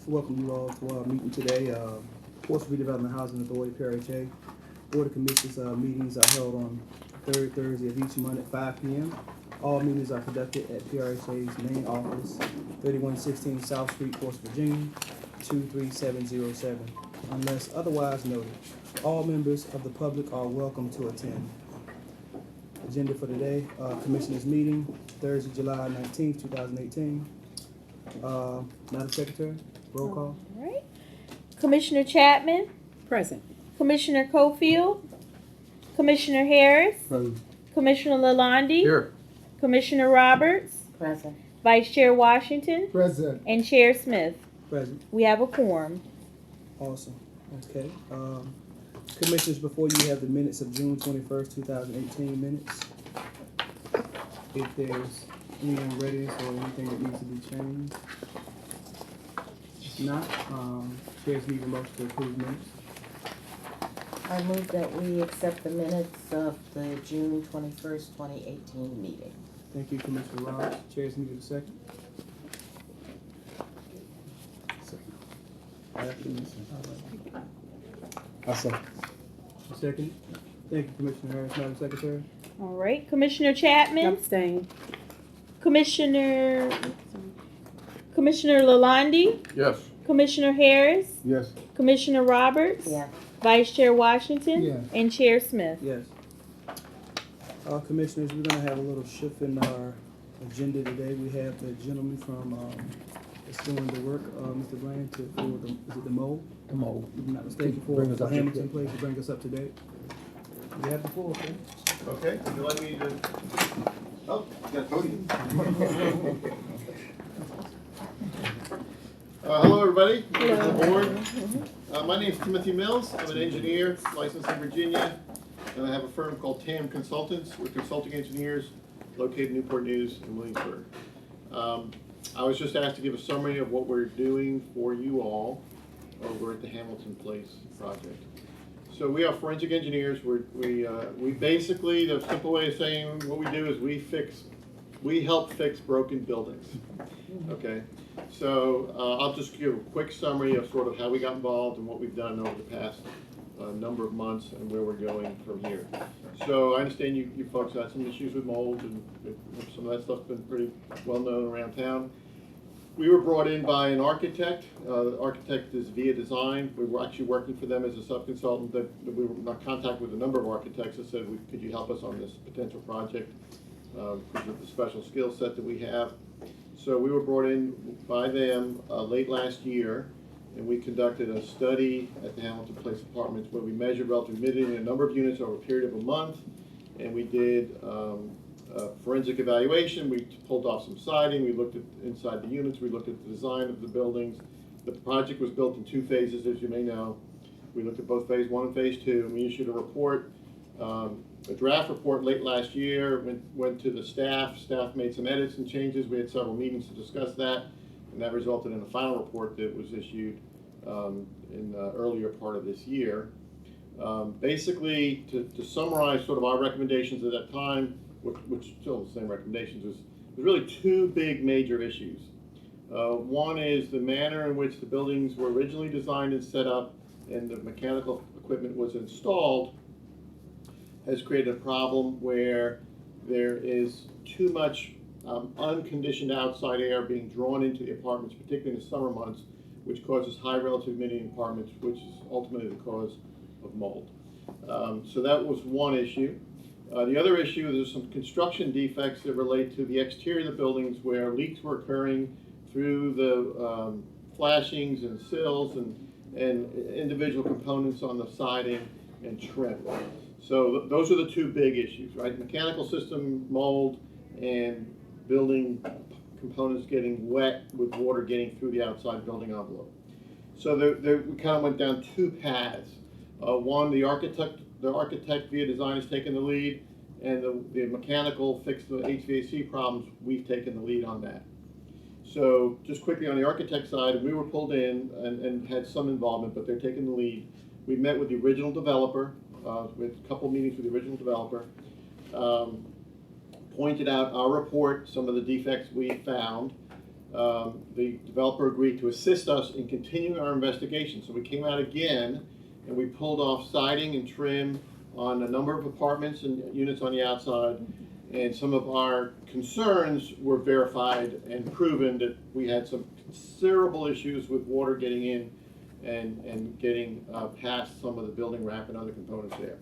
Welcome you all to our meeting today. Portsmouth Redevelopment Housing Authority, PRHA. Board of Commissioners meetings are held on third Thursday of each month at 5 p.m. All meetings are conducted at PRHA's main office, 3116 South Street, Portsmouth, Virginia, 23707. Unless otherwise noted, all members of the public are welcome to attend. Agenda for today, Commissioners meeting, Thursday, July 19th, 2018. Madam Secretary, roll call. All right. Commissioner Chapman, Present. Commissioner Cofield, Commissioner Harris, Present. Commissioner Lalonde, Here. Commissioner Roberts, Present. Vice Chair Washington, Present. and Chair Smith. Present. We have a quorum. Awesome. Okay. Commissioners, before you have the minutes of June 21st, 2018 minutes. If there's any unreadiness or anything that needs to be changed. If not, chairs need a motion to approve minutes. I move that we accept the minutes of the June 21st, 2018 meeting. Thank you, Commissioner Roberts. Chairs need a second. Second. Thank you, Commissioner Harris. Madam Secretary. All right. Commissioner Chapman, Abstain. Commissioner Lalonde, Yes. Commissioner Harris, Yes. Commissioner Roberts, Yes. Vice Chair Washington, Yes. and Chair Smith. Yes. Commissioners, we're gonna have a little shift in our agenda today. We have the gentleman from, that's doing the work, Mr. Bland, for the, is it the mold? The mold. If I'm not mistaken, Bring us for up to Hamilton date. Place to bring us up to date. You have the floor, sir. Okay, would you like me to? Oh, you got a podium. Hello, everybody. Welcome aboard. My name is Timothy Mills. I'm an engineer licensed in Virginia, and I have a firm called TAM Consultants. We're consulting engineers located in Newport News and Williamsburg. I was just asked to give a summary of what we're doing for you all over at the Hamilton Place project. So we are forensic engineers. We basically, the simple way of saying what we do is we help fix broken buildings. Okay, so I'll just give a quick summary of sort of how we got involved and what we've done over the past number of months and where we're going from here. So I understand you folks had some issues with mold, and some of that stuff's been pretty well known around town. We were brought in by an architect. The architect is Via Design. We were actually working for them as a sub-consultant. We were in contact with a number of architects that said, could you help us on this potential project because of the special skill set that we have. So we were brought in by them late last year, and we conducted a study at the Hamilton Place Apartments where we measured relative humidity in a number of units over a period of a month, and we did forensic evaluation. We pulled off some siding. We looked at inside the units. We looked at the design of the buildings. The project was built in 2 phases, as you may know. We looked at both phase 1 and phase 2, and we issued a report, a draft report late last year. Went to the staff. Staff made some edits and changes. We had several meetings to discuss that, and that resulted in a final report that was issued in the earlier part of this year. Basically, to summarize sort of our recommendations at that time, which still the same recommendations, there's really 2 big major issues. One is the manner in which the buildings were originally designed and set up and the mechanical equipment was installed has created a problem where there is too much unconditioned outside air being drawn into the apartments, particularly in the summer months, which causes high relative humidity in apartments, which is ultimately the cause of mold. So that was one issue. The other issue is there's some construction defects that relate to the exterior of the buildings where leaks were occurring through the flashings and sills and individual components on the siding and trim. So those are the 2 big issues, right? Mechanical system mold and building components getting wet with water getting through the outside building envelope. So we kind of went down 2 paths. One, the architect Via Design has taken the lead, and the mechanical fix the HVAC problems, we've taken the lead on that. So just quickly on the architect side, we were pulled in and had some involvement, but they're taking the lead. We met with the original developer, we had a couple meetings with the original developer, pointed out our report, some of the defects we found, the developer agreed to assist us in continuing our investigation. So we came out again and we pulled off siding and trim on a number of apartments and units on the outside. And some of our concerns were verified and proven that we had some considerable issues with water getting in and getting past some of the building wrap and other components there.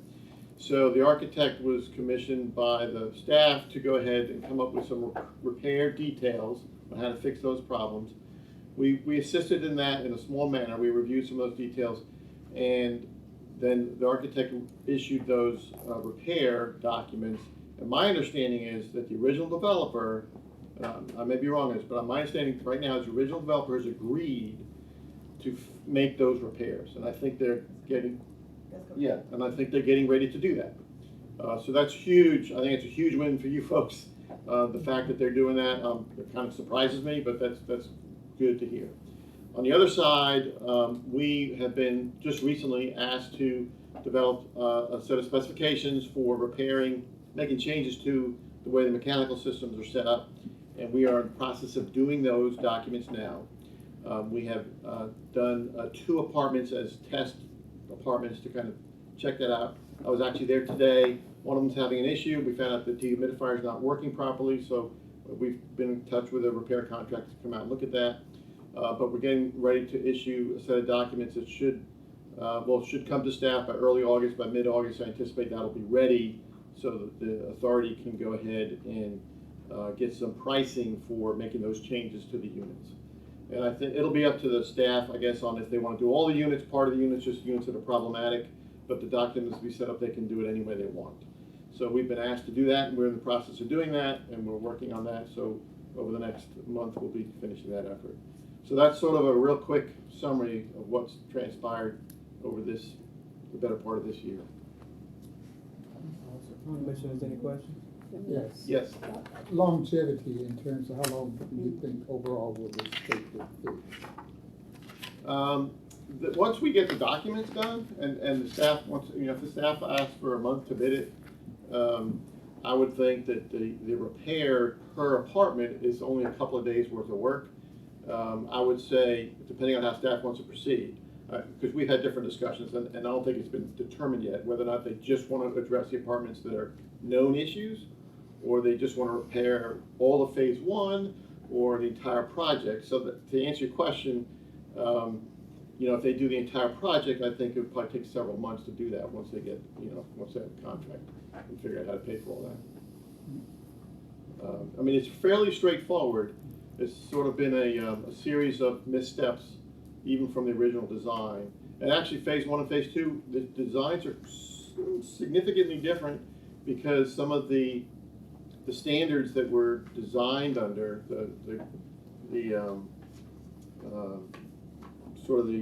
So the architect was commissioned by the staff to go ahead and come up with some repair details on how to fix those problems. We assisted in that in a small manner. We reviewed some of those details, and then the architect issued those repair documents. And my understanding is that the original developer, I may be wrong on this, but my understanding right now is the original developer has agreed to make those repairs. And I think they're getting, and I think they're getting ready to do that. So that's huge. I think it's a huge win for you folks. The fact that they're doing that, it kind of surprises me, but that's good to hear. On the other side, we have been just recently asked to develop a set of specifications for repairing, making changes to the way the mechanical systems are set up, and we are in the process of doing those documents now. We have done 2 apartments as test apartments to kind of check that out. I was actually there today. One of them's having an issue. We found out the dehumidifier is not working properly, so we've been in touch with a repair contractor to come out and look at that. But we're getting ready to issue a set of documents that should come to staff by early August, by mid-August. I anticipate that'll be ready so that the authority can go ahead and get some pricing for making those changes to the units. And I think it'll be up to the staff, I guess, on if they want to do all the units, part of the units, just units that are problematic, but the documents will be set up, they can do it any way they want. So we've been asked to do that, and we're in the process of doing that, and we're working on that. So over the next month, we'll be finishing that effort. So that's sort of a real quick summary of what's transpired over the better part of this year. Commissioners, any questions? Yes. Yes. Longevity in terms of how long do you think overall will this take to fix? Once we get the documents done, and the staff wants, if the staff asks for a month to bid it, I would think that the repair per apartment is only a couple of days worth of work. I would say, depending on how staff wants to proceed, because we've had different discussions, and I don't think it's been determined yet whether or not they just want to address the apartments that are known issues, or they just want to repair all of phase 1 or the entire project. So that, to answer your question, if they do the entire project, I think it would probably take several months to do that once they get, once they have a contract and figure out how to pay for all that. I mean, it's fairly straightforward. It's sort of been a series of missteps, even from the original design. And actually, phase 1 and phase 2, the designs are significantly different because some of the standards that were designed under sort of the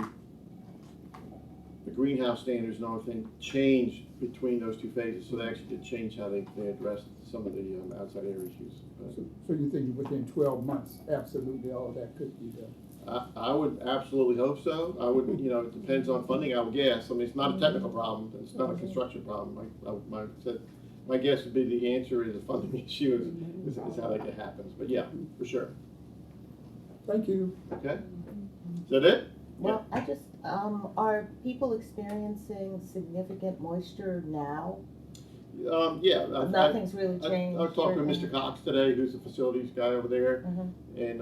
greenhouse standards and everything changed between those 2 phases. So they actually did change how they addressed some of the outside air issues. So you think within 12 months, absolutely all of that could be done? I would absolutely hope so. I would, it depends on funding, I would guess. I mean, it's not a technical problem. It's not a construction problem. My guess would be the answer is a funding issue is how that happens. But yeah, for sure. Thank you. Okay. Is that it? Well, I just, are people experiencing significant moisture now? Yeah. Nothing's really changed? I talked to or Mr. Cox today, who's the facilities guy over there. Mhm. And,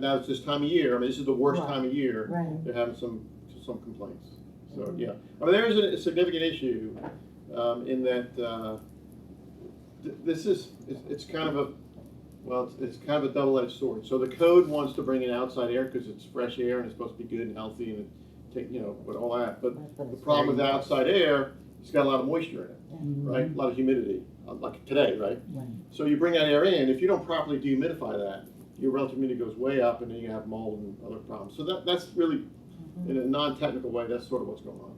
that's this time of year. I mean, this is the worst Right. time of year. Right. They're having some complaints. So, yeah. I mean, there is a significant issue in that it's kind of it's kind of a double-edged sword. So the code wants to bring in outside air because it's fresh air and it's supposed to be good and healthy and but all that. But But the it's problem with very the wet. outside air, it's got a lot of moisture in it, Yeah. right? A lot of humidity, like today, right? Right. So you bring that air in, if you don't properly dehumidify that, your relative humidity goes way up and then you have mold and other problems. So that's really, in a non-technical way, that's sort of what's going on.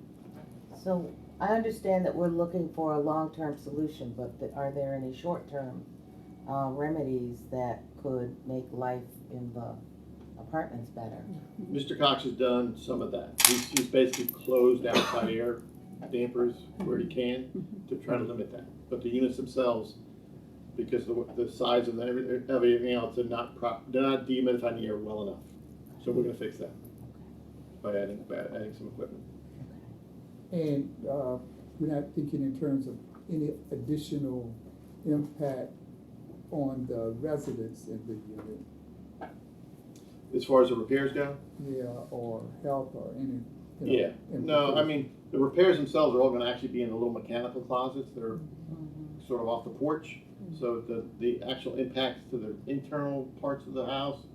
So I understand that we're looking for a long-term solution, but are there any short-term remedies that could make life in the apartments better? Mr. Cox has done some of that. He's basically closed outside air dampers where he can to try to limit that. But the units themselves, because the size of everything else, they're not dehumidifying the air well enough. So we're gonna fix that by adding some equipment. And, we're not thinking in terms of any additional impact on the residents in the unit, As far as the repairs go? yeah, or health or any, you know. Yeah. No, I mean, the repairs themselves are all gonna actually be in the little mechanical closets that are sort of off the porch. So the actual impact to the internal parts of the house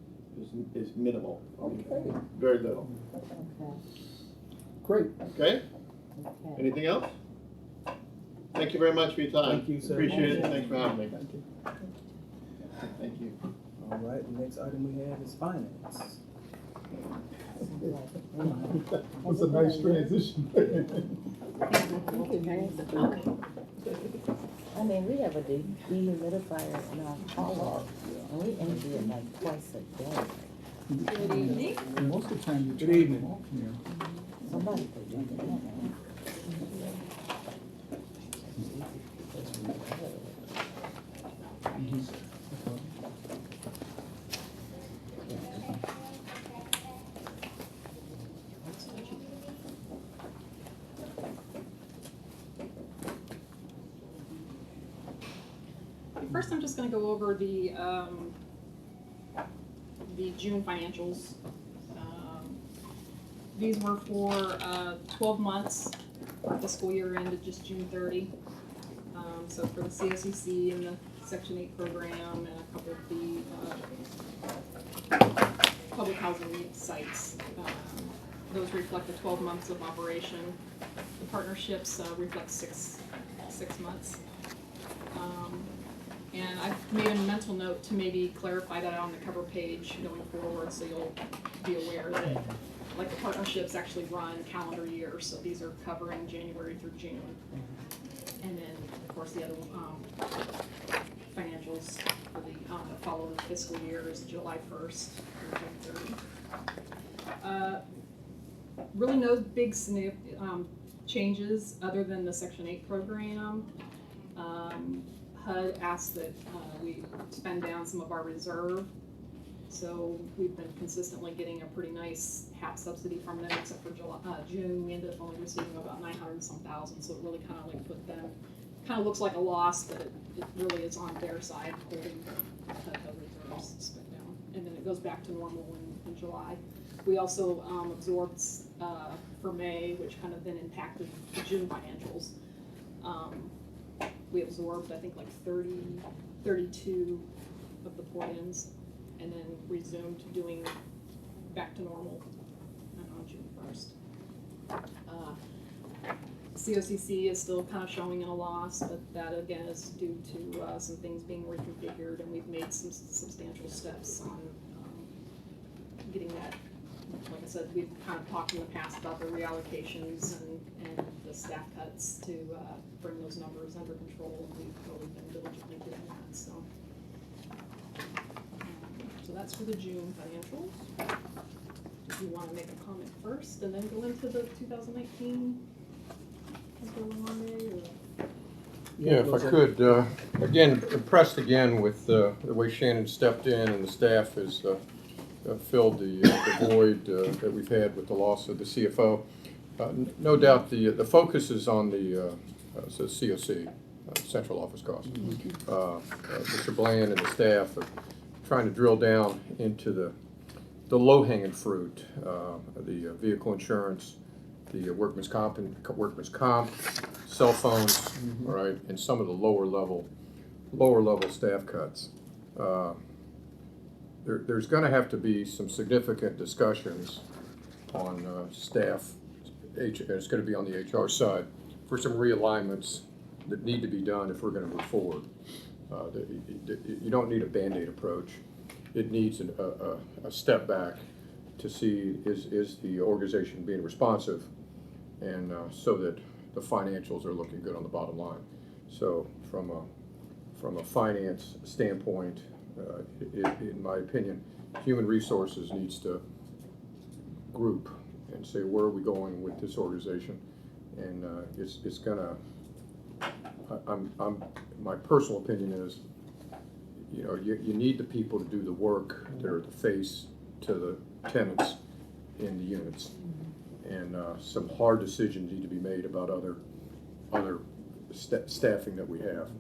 is minimal. Okay, Very little. Okay, great. Okay? okay. Anything else? Thank you very much for your time. Thank you, sir. Appreciate it. Thanks for having me. Thank you. Thank you. All right, the next item we have is finance. That's a nice transition. I mean, we have a dehumidifier in our hall, and we empty it like twice a day. Good evening. And most of the time you Good turn evening. them off here. Somebody could do that. First, I'm just gonna go over the June financials. These were for 12 months. Our fiscal year ended just June 30. So for the COCC and the Section 8 program and a couple of the public housing sites, those reflect the 12 months of operation. The partnerships reflect six months. And I've made a mental note to maybe clarify that on the cover page going forward, so you'll be aware that, like, the partnerships actually run calendar years, so these are covering January through June. And then, of course, the other financials for the following fiscal year is July 1st through June 30. Really no big changes other than the Section 8 program. HUD asked that we spend down some of our reserve. So we've been consistently getting a pretty nice HAP subsidy from them, except for June. We ended up only receiving about 900 and some thousand, so it really kind of like put them, kind of looks like a loss, but it really is on their side, holding the reserves spent down. And then it goes back to normal in July. We also absorbed for May, which kind of then impacted the June financials. We absorbed, I think, like 32 of the port-ins, and then resumed doing back to normal on June 1st. COCC is still kind of showing in a loss, but that again is due to some things being reconfigured, and we've made some substantial steps on getting that. Like I said, we've kind of talked in the past about the reallocations and the staff cuts to bring those numbers under control, and we've really been diligently doing that, so. So that's for the June financials. Do you want to make a comment first and then go into the 2019? Yeah, if I could, again, impressed again with the way Shannon stepped in and the staff has filled the void that we've had with the loss of the CFO. No doubt the focus is on the COC, Central Office Costs. Mr. Bland and the staff are trying to drill down into the low-hanging fruit, the vehicle insurance, the workman's comp, cell phones, right, and some of the lower level staff cuts. There's going to have to be some significant discussions on staff. It's going to be on the HR side for some realignments that need to be done if we're going to move forward. You don't need a Band-Aid approach. It needs a step back to see is the organization being responsive, and so that the financials are looking good on the bottom line. So from a finance standpoint, in my opinion, human resources needs to group and say, where are we going with this organization? And it's gonna, my personal opinion is you know, you need the people to do the work. They're the face to the tenants in the units. And some hard decisions need to be made about other staffing that we have.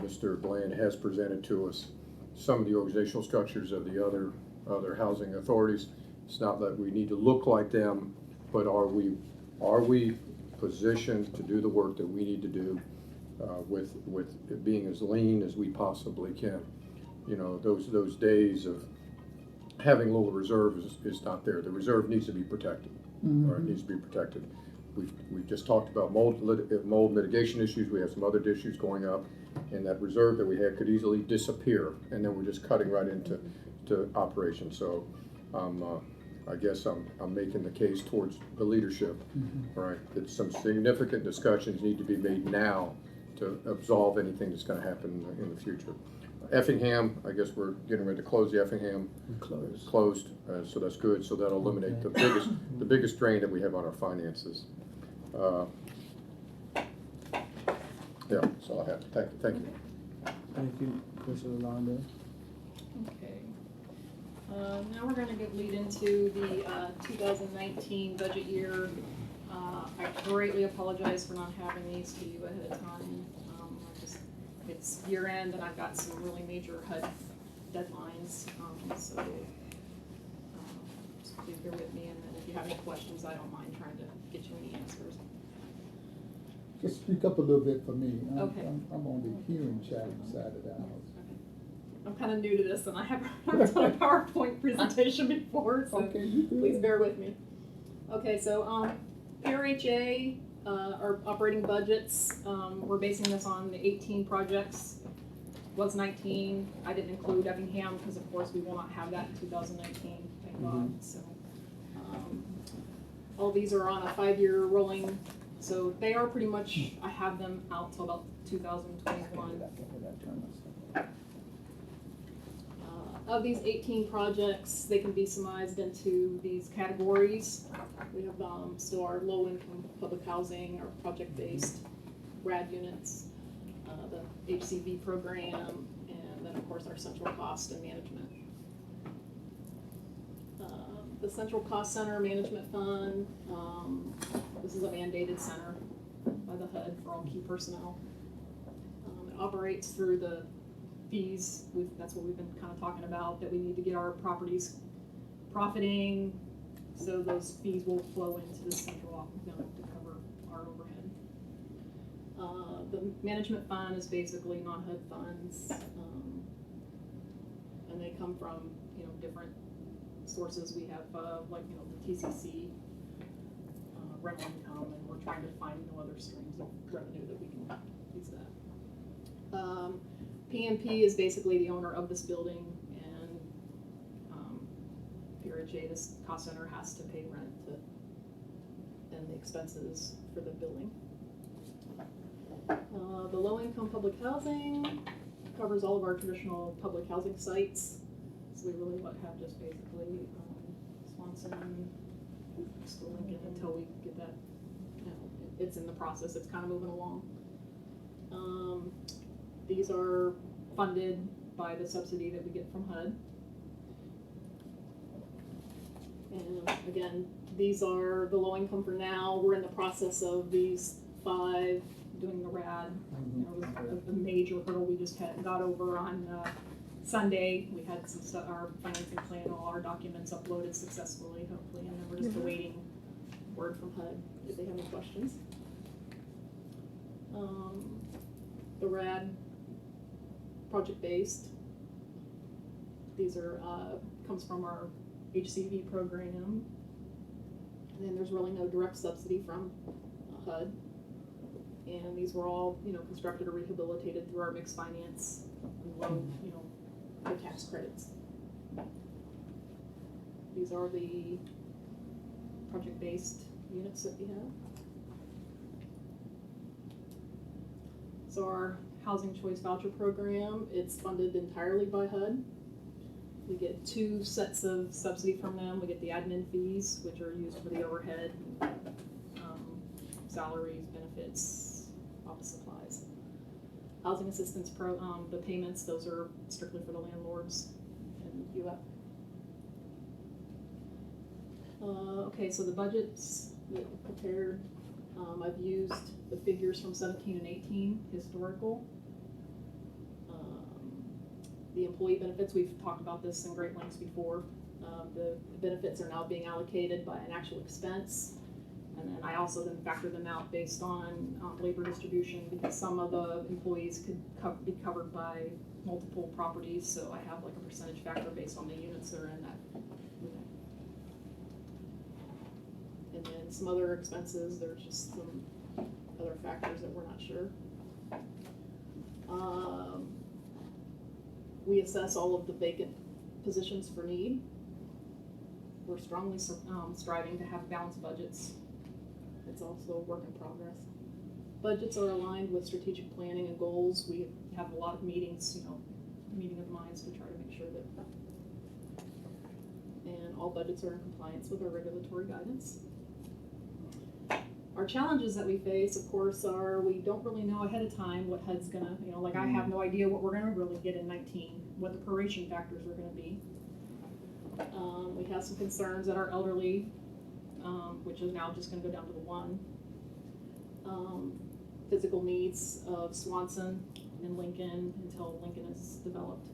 Mr. Bland has presented to us some of the organizational structures of the other housing authorities. It's not that we need to look like them, but are we positioned to do the work that we need to do with it being as lean as we possibly can? You know, those days of having a little reserve is not there. The reserve needs to be protected. Or it needs to be protected. We've just talked about mold mitigation issues. We have some other issues going up, and that reserve that we had could easily disappear, and then we're just cutting right into operation. So, I guess I'm making the case towards the leadership. Right, that some significant discussions need to be made now to absolve anything that's going to happen in the future. Effingham, I guess we're getting ready to close the Effingham. Closed, so that's good. So that'll eliminate the biggest drain that we have on our finances. Yeah, that's all I have. Thank you. Thank you, Commissioner Londa. Okay. Now we're gonna lead into the 2019 budget year. I greatly apologize for not having these to you ahead of time. It's year end and I've got some really major HUD deadlines, so just please bear with me, and then if you have any questions, I don't mind trying to get you any answers. Just speak up a little bit for me. Okay. I'm on the hearing chatting side of the house. I'm kind of new to this and I haven't done a PowerPoint presentation before, so Okay, you good. please bear with me. Okay, so PRHA, our operating budgets, we're basing this on the 18 projects. Was 19. I didn't include Effingham because of course we will not have that in 2019, thank God. So all these are on a 5-year rolling, so they are pretty much, I have them out till about 2021. Of these 18 projects, they can be summarized into these categories. We have still our low-income public housing, our project-based RAD units, the HCV program, and then of course our central cost and management. The Central Cost Center Management Fund, this is a mandated center by the HUD for all key personnel. It operates through the fees, that's what we've been kind of talking about, that we need to get our properties profiting, so those fees will flow into the central account to cover our overhead. The management fund is basically non-HUD funds, and they come from, different sources. We have, the TCC, rental income, and we're trying to find other streams of revenue that we can use that. PMP is basically the owner of this building, and PRHA, this cost center, has to pay rent and the expenses for the building. The low-income public housing covers all of our traditional public housing sites. So we really have just basically Swanson, School Lincoln, until we get that, it's in the process, it's kind of moving along. These are funded by the subsidy that we get from HUD. And again, these are the low income for now. We're in the process of these 5 doing the RAD. The major hurdle we just got over on Sunday. We had some stuff, our financing plan, all our documents uploaded successfully, hopefully, and then we're just awaiting word from HUD if they have any questions. The RAD project-based. These are comes from our HCV program, and then there's really no direct subsidy from HUD. And these were all, constructed or rehabilitated through our mixed finance and low, no tax credits. These are the project-based units that we have. So our Housing Choice Voucher Program, it's funded entirely by HUD. We get 2 sets of subsidy from them. We get the admin fees, which are used for the overhead, salaries, benefits, office supplies. Housing assistance the payments, those are strictly for the landlords and UF. Okay, so the budgets that we prepared, I've used the figures from 17 and 18, historical. The employee benefits, we've talked about this in great lengths before. The benefits are now being allocated by an actual expense. And then I also then factor them out based on labor distribution, because some of the employees could be covered by multiple properties. So I have like a percentage factor based on the units that are in that unit. And then some other expenses, there's just some other factors that we're not sure. We assess all of the vacant positions for need. We're strongly striving to have balanced budgets. It's also a work in progress. Budgets are aligned with strategic planning and goals. We have a lot of meetings, meeting of the minds to try to make sure that, and all budgets are in compliance with our regulatory guidance. Our challenges that we face, of course, are we don't really know ahead of time what HUD's gonna, like I have no idea what we're gonna really get in 19, what the proration factors are gonna be. We have some concerns that our elderly, which is now just gonna go down to the 1. Physical needs of Swanson and Lincoln until Lincoln is developed.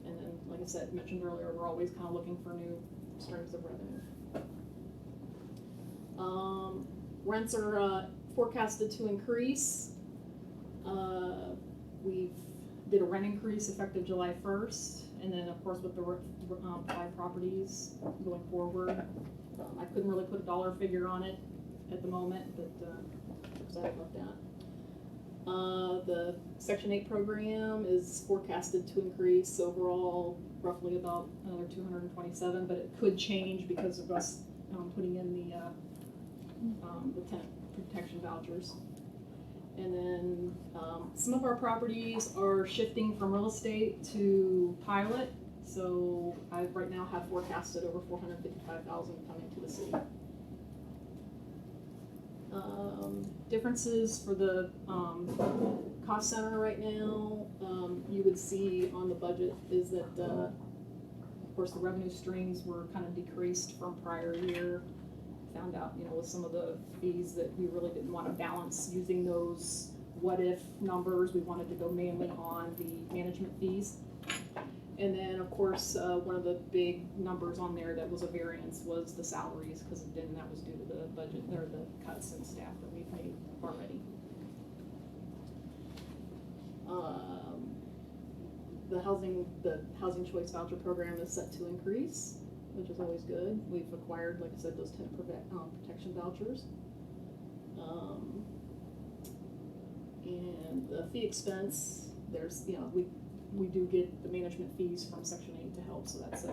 And then, like I said, mentioned earlier, we're always kind of looking for new streams of revenue. Rents are forecasted to increase. We did a rent increase effective July 1st, and then of course with the 5 properties going forward. I couldn't really put a dollar figure on it at the moment, but excited about that. The Section 8 program is forecasted to increase overall roughly about another 227, but it could change because of us putting in the tenant protection vouchers. And then some of our properties are shifting from real estate to pilot. So I right now have forecasted over $455,000 coming to the city. Differences for the cost center right now, you would see on the budget is that, of course, the revenue streams were kind of decreased from prior year. Found out, with some of the fees that we really didn't want to balance using those what if numbers. We wanted to go mainly on the management fees. And then, of course, one of the big numbers on there that was a variance was the salaries, because then that was due to the budget or the cuts in staff that we've made already. The housing choice voucher program is set to increase, which is always good. We've acquired, like I said, those tenant protection vouchers. And the fee expense, there's, we do get the management fees from Section 8 to help, so that's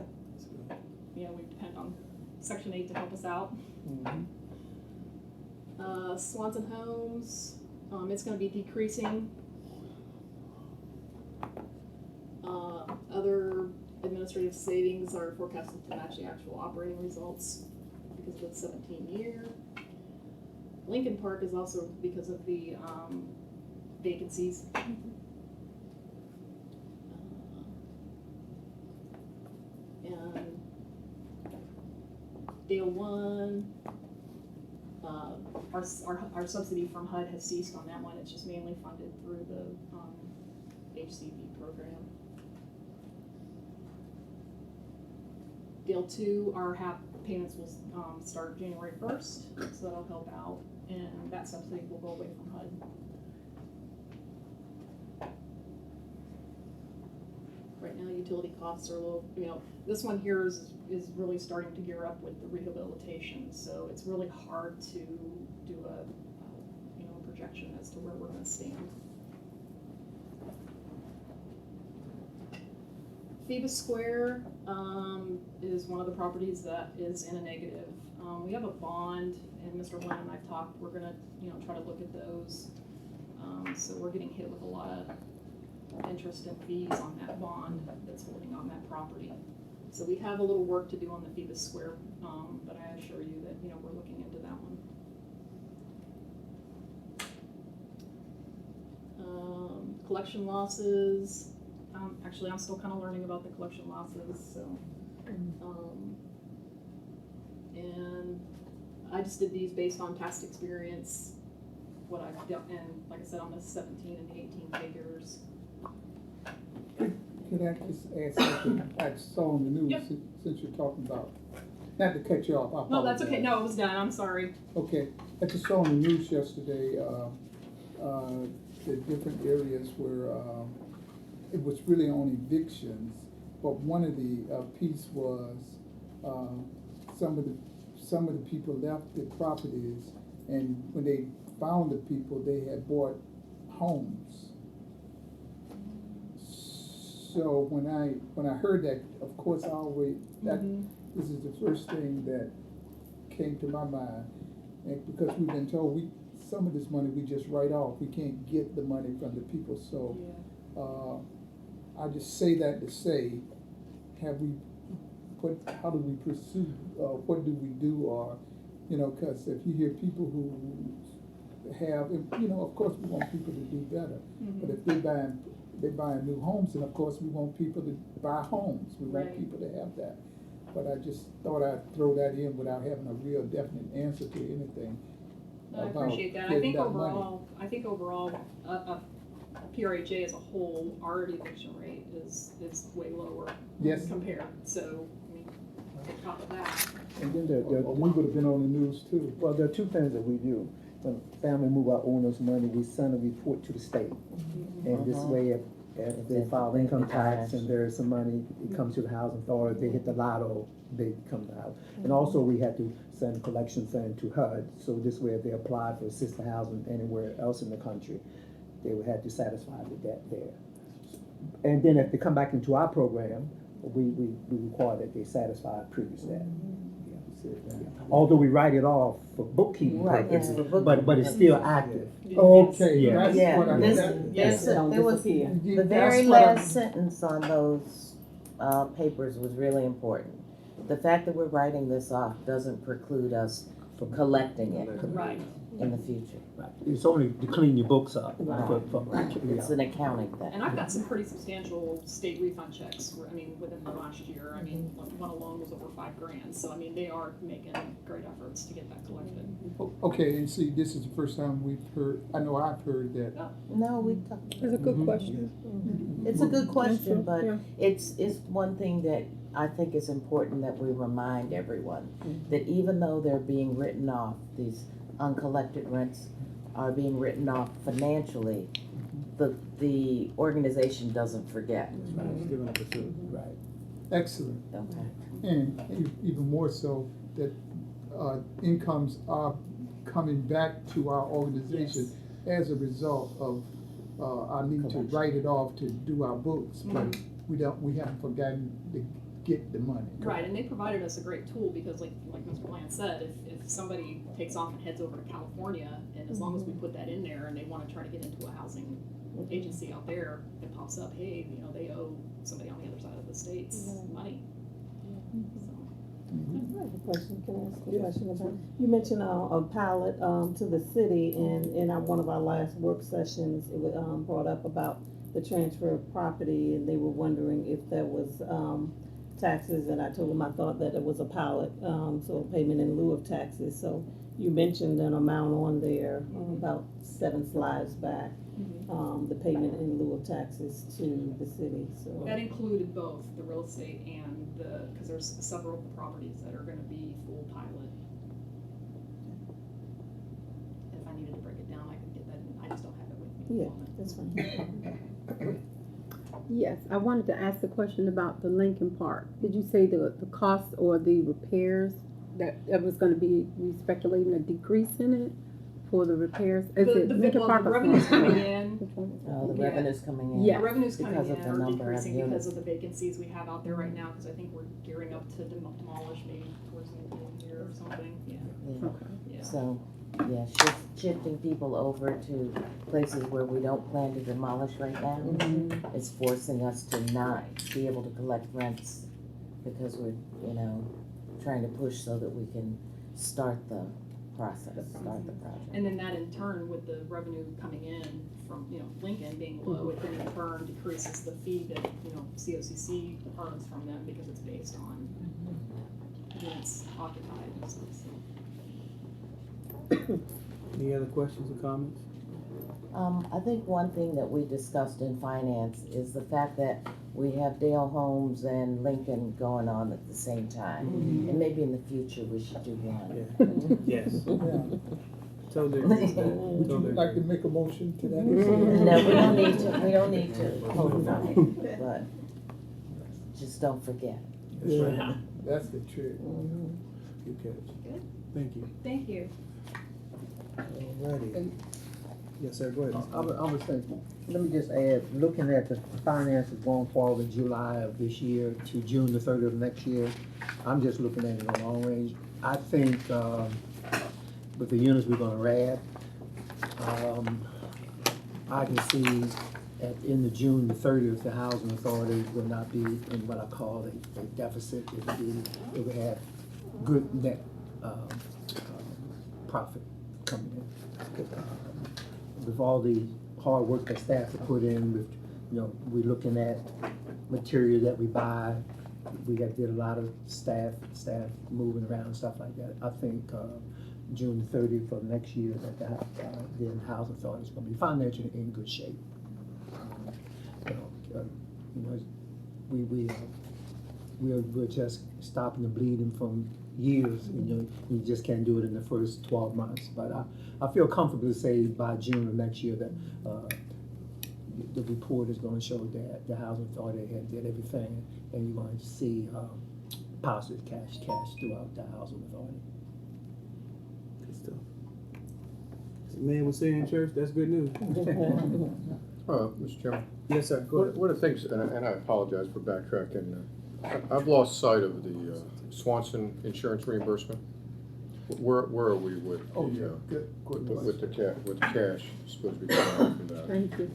we depend on Section 8 to help us out. Swanson Homes, it's going to be decreasing. Other administrative savings are forecasted to match the actual operating results because of the 17 year. Lincoln Park is also because of the vacancies. And Dale 1, our subsidy from HUD has ceased on that one. It's just mainly funded through the HCV program. Dale 2, our HAP payments will start January 1st, so that'll help out, and that subsidy will go away from HUD. Right now, utility costs are a little, this one here is really starting to gear up with the rehabilitation, so it's really hard to do a projection as to where we're going to stand. Phoebus Square is one of the properties that is in a negative. We have a bond, and Mr. Lynn and I've talked. We're going to try to look at those. So we're getting hit with a lot of interest and fees on that bond that's holding on that property. So we have a little work to do on the Phoebus Square, but I assure you that we're looking into that one. Collection losses, actually, I'm still kinda learning about the collection losses, so. And I just did these based on past experience, what I've done, and like I said, on the 17 and 18 figures. Could I just ask something I saw on the news, Yep. since you're talking about, not to cut you off, I apologize. No, that's okay, no, it was done, I'm sorry. Okay, I just saw on the news yesterday, the different areas where, it was really on evictions, but one of the, piece was, some of the people left their properties, and when they found the people, they had bought homes. So when I heard that, of course, this is the first thing that came to my mind. And because we've been told some of this money we just write off, we can't get the money from the people, so, I just say that to say, how do we pursue, what do we do, or, cause if you hear people who have, of course, we want people to do better, but if they're buying new homes, and of course, we want people to buy homes, we want Right. people to have that. But I just thought I'd throw that in without having a real definite answer to anything. I about appreciate that. I getting think that money. overall, PRHA as a whole, our eviction rate is way lower. Yes. Compared, so, I mean, on top of that. And then We would have been on the news too. well, there are two things that we do. When family move out owing us money, we send a report to the state. And this way, if they file income tax and there's some money, it comes to the housing authority, they hit the lotto, they come to the house. And also, we had to send a collection thing to HUD, so this way, if they apply for assisted housing anywhere else in the country, they would have to satisfy the debt there. And then if they come back into our program, we require that they satisfy previous debt. Although we write it off for bookkeeping Right, yeah, purposes, for bookkeeping but it's still active. Okay, Yeah. that's Yeah, what I. this- Yes. there was, the That's very what I- last sentence on those, papers was really important. The fact that we're writing this off doesn't preclude us from collecting it Right. in the future. Right. It's only to clean your books up. Right. Yeah. It's an accounting thing. And I've got some pretty substantial state refund checks, within the last year, one alone was over $5,000, so they are making great efforts to get that collected. Okay, and see, this is the first time I've heard that. No, we talked. That's a good question. It's a good question, but Yeah. it's one thing that I think is important that we remind everyone, that even though they're being written off, these uncollected rents are being written off financially, the organization doesn't forget. Right. Excellent. Okay. And even more so, that incomes are coming back to our organization as a result of our need to write it off to do our books, but we haven't forgotten to get the money. Right, and they provided us a great tool, because like Mr. Bland said, if somebody takes off and heads over to California, and as long as we put that in there and they wanna try to get into a housing agency out there, it pops up, hey, they owe somebody on the other side of the states money. So. I have a question, can I ask a question about, you mentioned a pilot to the city, and in one of our last work sessions, it was brought up about the transfer of property, and they were wondering if there was taxes, and I told them I thought that it was a pilot, so payment in lieu of taxes. So you mentioned an amount on there, about 7 slides back, the payment in lieu of taxes to the city, so. That included both the real estate and because there's several properties that are gonna be full pilot. If I needed to break it down, I could get that in, I just don't have it with me. Yeah, that's fine. Yes, I wanted to ask a question about the Lincoln Park. Did you say the cost or the repairs, that was gonna be, we speculating a decrease in it for the repairs? Is it Lincoln Park The or revenue's Florida? coming in, Which one? The Yeah. revenue's coming in. Yeah. the revenue's coming Because in of the or number of decreasing because units. of the vacancies we have out there right now, because I think we're gearing up to demolish maybe towards the end of the year or something, yeah. Yeah. So, yeah, shifting people over to places where we don't plan to demolish right now is forcing us to not be able to collect rents, because we're, trying to push so that we can start the process, start the project. And then that in turn, with the revenue coming in from, Lincoln being low, it then in turn decreases the fee that, COCC earns from them because it's based on units occupied and stuff, so. Any other questions or comments? I think one thing that we discussed in finance is the fact that we have Dale Holmes and Lincoln going on at the same time. And maybe in the future, we should do one. Yes. Yeah. Totally agree with that. Would you Totally like to agree. make a motion to that? No, we don't need to hold on it, but just don't forget. That's right. That's the trick. Good catch. Good. Thank you. Thank you. Alrighty. Yes, sir, go ahead. I was thinking, let me just add, looking at the finances going forward in July of this year to June the 30th of next year, I'm just looking at it on long range. I think, with the units we're gonna add, I can see in the June the 30th, the housing authority will not be in what I call a deficit. It would have good net, profit coming in. With all the hard work that staff have put in, with, we're looking at material that we buy. We did a lot of staff moving around and stuff like that. I think, June 30th of next year, that the housing authority is gonna be financially in good shape. We're just stopping the bleeding from years, you just can't do it in the first 12 months. But I feel comfortable to say by June of next year that, the report is gonna show that the housing authority had did everything, and you're going to see, positive cash throughout the housing authority. Good stuff. The man was saying in church, that's good news. Mr. Chairman, Yes, sir, go ahead. one of the things, and I apologize for backtracking, I've lost sight of the Swanson insurance reimbursement. Where are we with Oh, the, yeah, good with the cash supposed to be coming out from that? Thank you.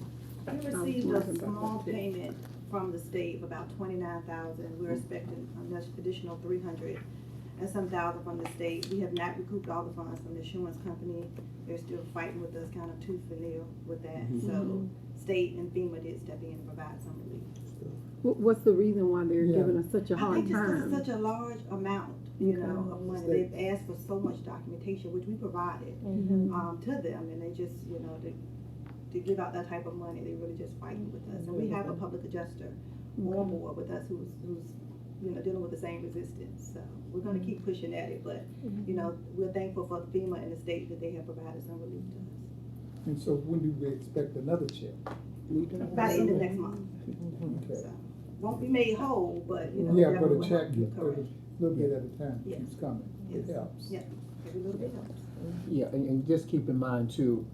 We received a small payment from the state of about $29,000. We're expecting an additional 300 and some thousand from the state. We have not recouped all the funds from the insurance company. They're still fighting with us, kind of tooth and nail with that. So state and FEMA did step in and provide some relief. What's the reason why they're Yeah. giving us such a I hard think just 'cause time? it's such a large amount, of money. They've asked for so much documentation, which we provided to them, and they just, to give out that type of money, they really just fighting with us. And we have a public adjuster on board with us who's dealing with the same resistance. So we're gonna keep pushing at it, but, we're thankful for FEMA and the state that they have provided some relief to us. And so when do we expect another check? By the end of next month. Okay. So, won't be made whole, but, Yeah, but definitely a will check, help. Correct. a little bit at a time Yes. keeps coming. It Yes. helps. Yeah, every little bit helps. Yeah, and just keep in mind too,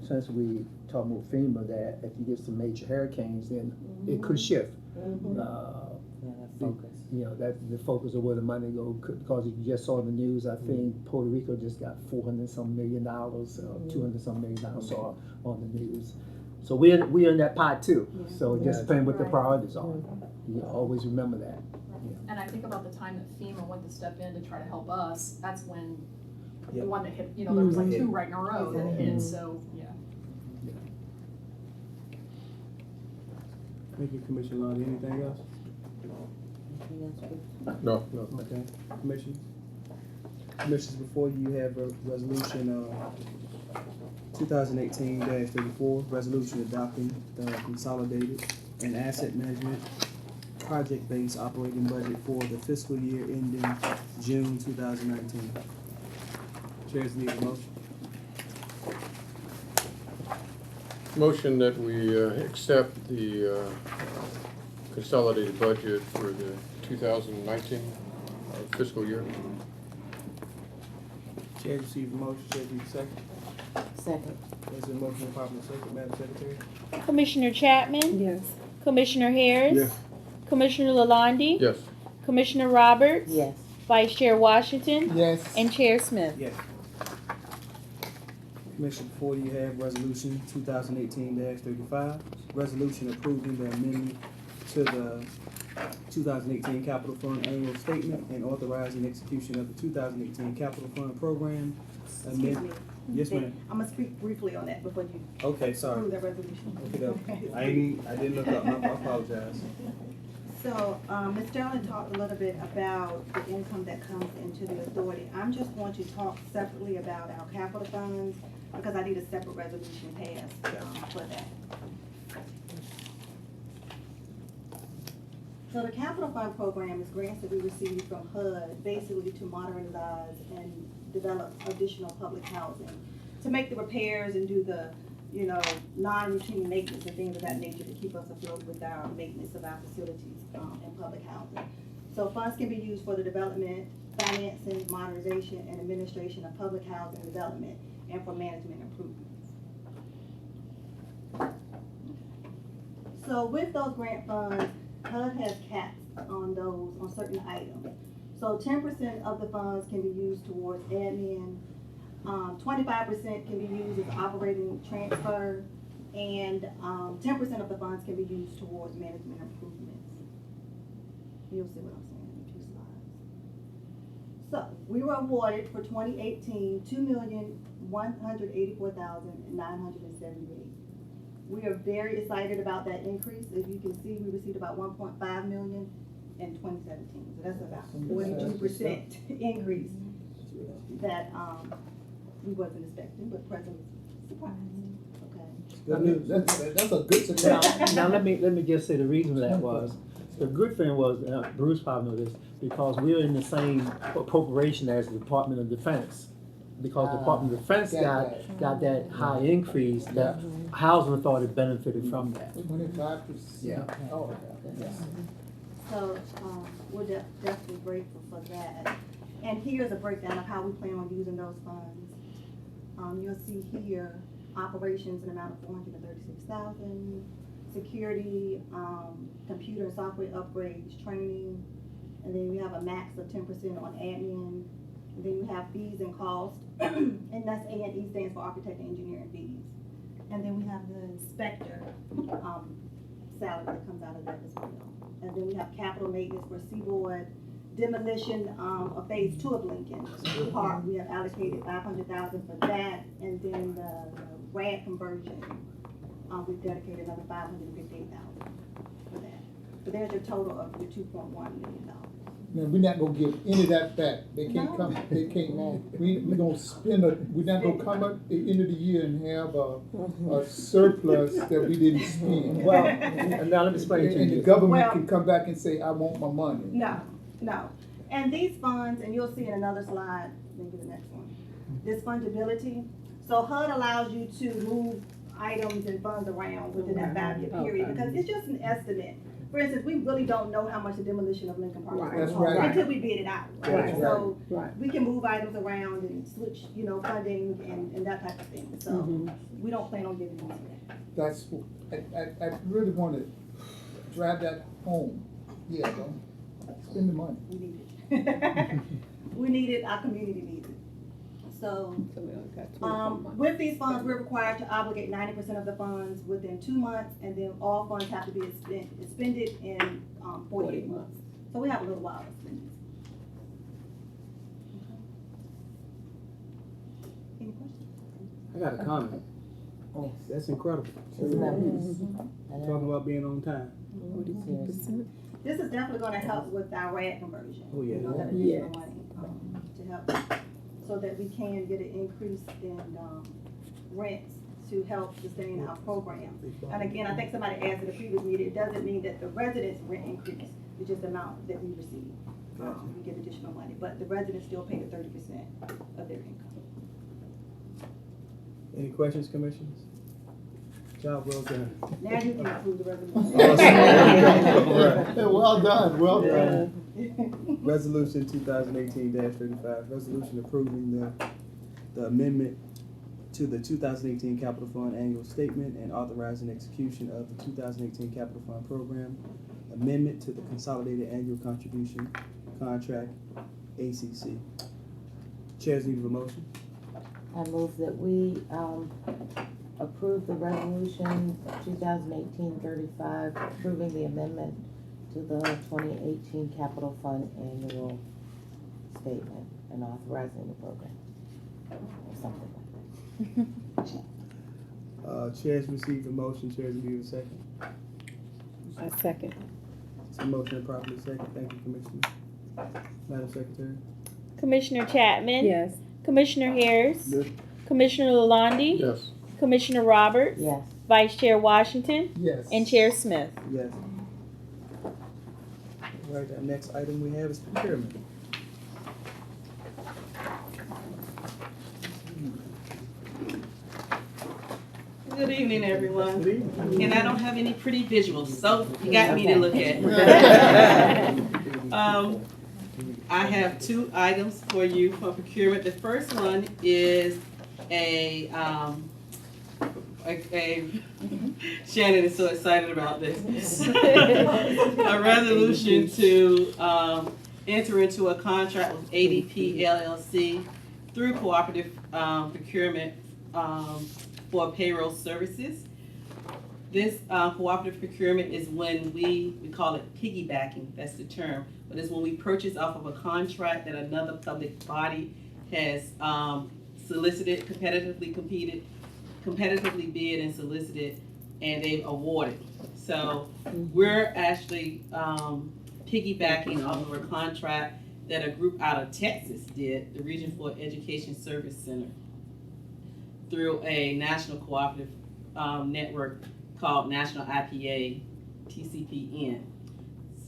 since we talking about FEMA, that if you get some major hurricanes, then it could shift. Yeah, that focus. That the focus of where the money go, because you just saw in the news, I think Puerto Rico just got $400-some million, $200-some million saw on the news. So we're in that pot too. So it just depends what the priorities are. You always remember that. And I think about the time that FEMA went to step in to try to help us, that's when Yeah. the one that hit, there was like two right in a row that hit, so, yeah. Thank you, Commissioner Lonnie. Anything else? No. Okay, commissioners? Commissioners, before you have a resolution, 2018-34, resolution adopting the consolidated and asset management project-based operating budget for the fiscal year ending June 2019. Chairs need a motion. Motion that we accept the consolidated budget for the 2019 fiscal year. Chair receives a motion, chair receives a second. Second. There's a motion properly second, Madam Secretary. Commissioner Chapman? Yes. Commissioner Harris? Yes. Commissioner Lalonde? Yes. Commissioner Roberts? Yes. Vice Chair Washington? Yes. And Chair Smith? Yes. Commissioner, before you have resolution 2018-35, resolution approving the amendment to the 2018 Capital Fund Annual Statement and authorizing execution of the 2018 Capital Fund Program. Excuse me. Yes, ma'am. I'm gonna speak briefly on that before you Okay, sorry. approve that resolution. Okay, I didn't look up, I apologize. So, Ms. Sterling talked a little bit about the income that comes into the authority. I'm just going to talk separately about our capital funds, because I need a separate resolution passed, for that. So the capital fund program is grants that we receive from HUD, basically to modernize and develop additional public housing, to make the repairs and do the, non-routine maintenance and things of that nature to keep us afloat with our maintenance of our facilities, and public housing. So funds can be used for the development, financing, modernization, and administration of public housing development, and for management improvements. So with those grant funds, HUD has caps on those, on certain items. So 10% of the funds can be used towards admin, 25% can be used as operating transfer, and 10% of the funds can be used towards management improvements. You'll see what I'm saying in 2 slides. So we were awarded for 2018, $2,184,978. We are very excited about that increase. As you can see, we received about 1.5 million in 2017. So that's about 42% increase that we wasn't expecting, but President was surprised. Okay. That's a good success. Now let me just say the reason for that was, the good thing was, Bruce probably knows this, because we're in the same appropriation as the Department of Defense. Because the Department of Defense got that high increase, that Housing Authority benefited from that. 25%. Yeah. Oh, So, we're definitely grateful for that. And here's a breakdown of how we plan on using those funds. You'll see here, operations in amount of 436,000, security, computer and software upgrades, training, and then we have a max of 10% on admin. And then you have fees and costs, and that's A&E stands for architect and engineering fees. And then we have the inspector, salary that comes out of that as well. And then we have capital maintenance for Seaboard, demolition, of phase 2 of Lincoln Park. We have allocated 500,000 for that, and then the RAD conversion, we've dedicated another 558,000 for that. But there's your total of your $2.1 million. Now, we're not gonna give any of that back. They can't No. come, we gonna spend we're not gonna come at the end of the year and have a surplus that we didn't spend. Well, and now let me explain to And the you. government can come back and say, I want my money. No. And these funds, and you'll see in another slide, maybe the next one, this fungibility. So HUD allows you to move items and funds around within that 5-year period, because it's just an estimate. For instance, we really don't know how much the demolition of Lincoln Park is Right. going to That's cost right. until we bid it out. Right. So Right. we can move items around and switch, funding and that type of thing. So we don't plan on giving these back. That's, I really wanna drive that home. Yeah, don't spend the money. We need it. We need it, our community needs it. So, So we only got 24 months. with these funds, we're required to obligate 90% of the funds within 2 months, and then all funds have to be expended in 48 months. So we have a little while to spend these. Any questions? I got a comment. Oh. That's incredible. Isn't that Talking about being on time. 42%. This is definitely gonna help with our RAD conversion. Oh, yeah. That additional money, to help, so that we can get an increase in, rents to help sustain our program. And again, I think somebody asked in the previous meeting, it doesn't mean that the residents' rent increase, it's just the amount that we receive. We get additional money, but the residents still pay the 30% of their income. Any questions, commissioners? Job well done. Now you can approve the resolution. Well done, well done. Resolution 2018-35, resolution approving the amendment to the 2018 Capital Fund Annual Statement and authorizing execution of the 2018 Capital Fund Program, amendment to the Consolidated Annual Contribution Contract, ACC. Chair's need of a motion. I move that we, approve the resolution 2018-35, approving the amendment to to the 2018 Capital Fund Annual Statement and authorizing the program, or something like that. Chair's received a motion, chair's received a second. I second. It's a motion and properly second. Thank you, Commissioner. Madam Secretary? Commissioner Chapman? Yes. Commissioner Harris? Yes. Commissioner Lalonde? Yes. Commissioner Roberts? Yes. Vice Chair Washington? Yes. And Chair Smith? Yes. All right, the next item we have is procurement. Good evening, everyone. Good evening. And I don't have any pretty visuals, so you got me to look at. I have two items for you for procurement. The first one is a Shannon is so excited about this. A resolution to enter into a contract with ADP LLC through cooperative procurement for payroll services. This cooperative procurement is when we call it piggybacking, that's the term, but it's when we purchase off of a contract that another public body has solicited, competitively bid and solicited, and they've awarded. So we're actually piggybacking off of a contract that a group out of Texas did, the Region 4 Education Service Center, through a national cooperative network called National IPA TCPN.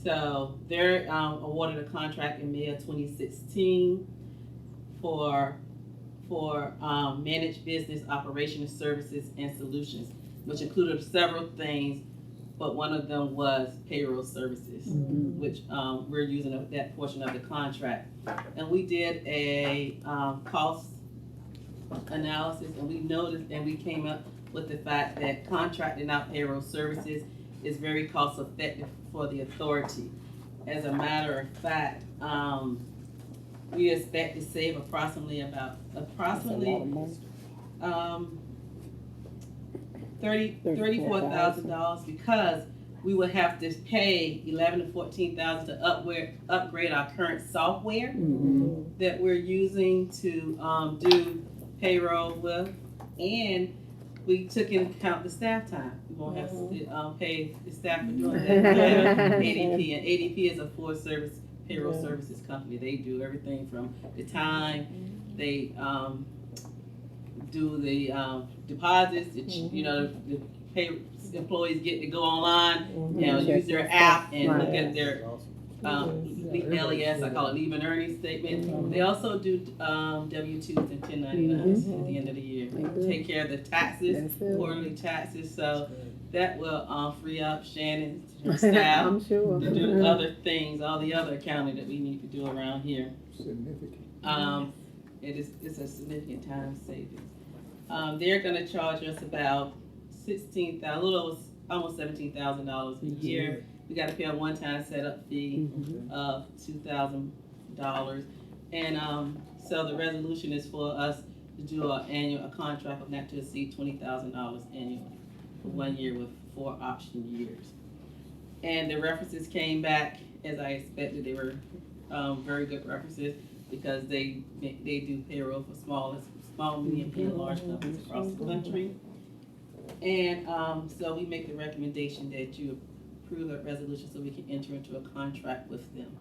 So they're awarded a contract in May of 2016 for managed business operations services and solutions, which included several things, but one of them was payroll services, which we're using that portion of the contract. And we did a cost analysis, and we noticed, and we came up with the fact that contracting out payroll services is very cost effective for the authority. As a matter of fact, we expect to save approximately $34,000 because we would have to pay $11,000 to $14,000 to upgrade our current software that we're using to do payroll with, and we took into account the staff time. We won't have to pay the staff for doing that. ADP, and ADP is a full service payroll services company. They do everything from the time they do the deposits. The pay employees get to go online, use their app and look at their LES, I call it leave and earnings statement. They also do W-2s and 1099s at the end of the year. Take care of the taxes, quarterly taxes, so that will free up Shannon, her staff, I'm sure. to do other things, all the other accounting that we need to do around here. Significant. It's a significant time savings. They're gonna charge us about almost $17,000 a year. We gotta pay a one-time setup fee of $2,000. And so the resolution is for us to do a contract of not to exceed $20,000 annually for 1 year with 4 option years. And the references came back as I expected. They were very good references because they do payroll for small, medium, and large companies across the country. And so we make the recommendation that you approve that resolution so we can enter into a contract with them.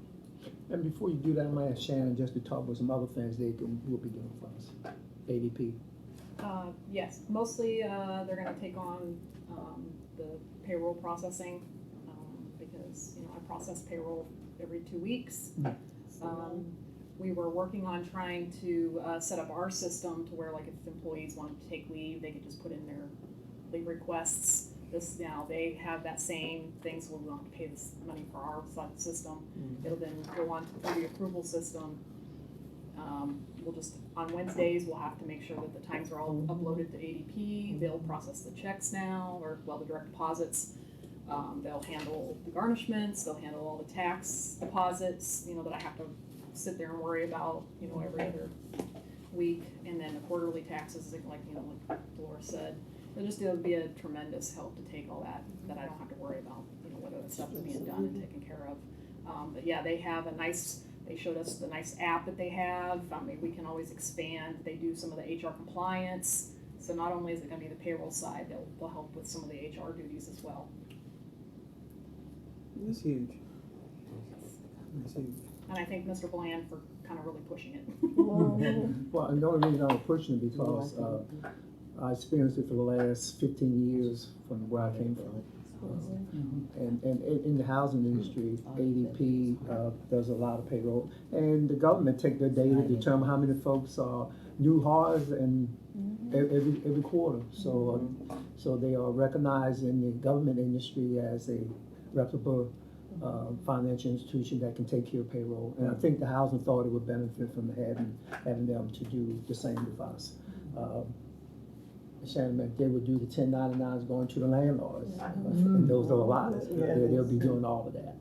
And before you do that, I might ask Shannon just to talk about some other things will be doing for us. ADP. Yes, mostly they're gonna take on the payroll processing because I process payroll every 2 weeks. We were working on trying to set up our system to where, like, if employees wanted to take leave, they could just put in their leave requests. Now they have that same thing, so we don't have to pay this money for our system. It'll then go on to the approval system. We'll just, on Wednesdays, we'll have to make sure that the times are all uploaded to ADP. They'll process the checks now, the direct deposits. They'll handle the garnishments, they'll handle all the tax deposits, that I have to sit there and worry about, every other week. And then the quarterly taxes, like Laura said. It'll be a tremendous help to take all that I don't have to worry about, whether that stuff is being done and taken care of. But yeah, they showed us the nice app that they have. I mean, we can always expand. They do some of the HR compliance. So not only is it gonna be the payroll side, they'll help with some of the HR duties as well. That's huge. That's huge. And I thank Mr. Bland for kind of really pushing it. Well, and the only reason I'm pushing it because, I experienced it for the last 15 years from where I came from. And in the housing industry, ADP, does a lot of payroll. And the government take their data to determine how many folks are new hires and every quarter. So, so they are recognized in the government industry as a reputable financial institution that can take care of payroll. And I think the housing authority would benefit from having them to do the same with us. Shannon, they would do the 1099s going to the landlords, and those are a lot. They'll be doing all of that.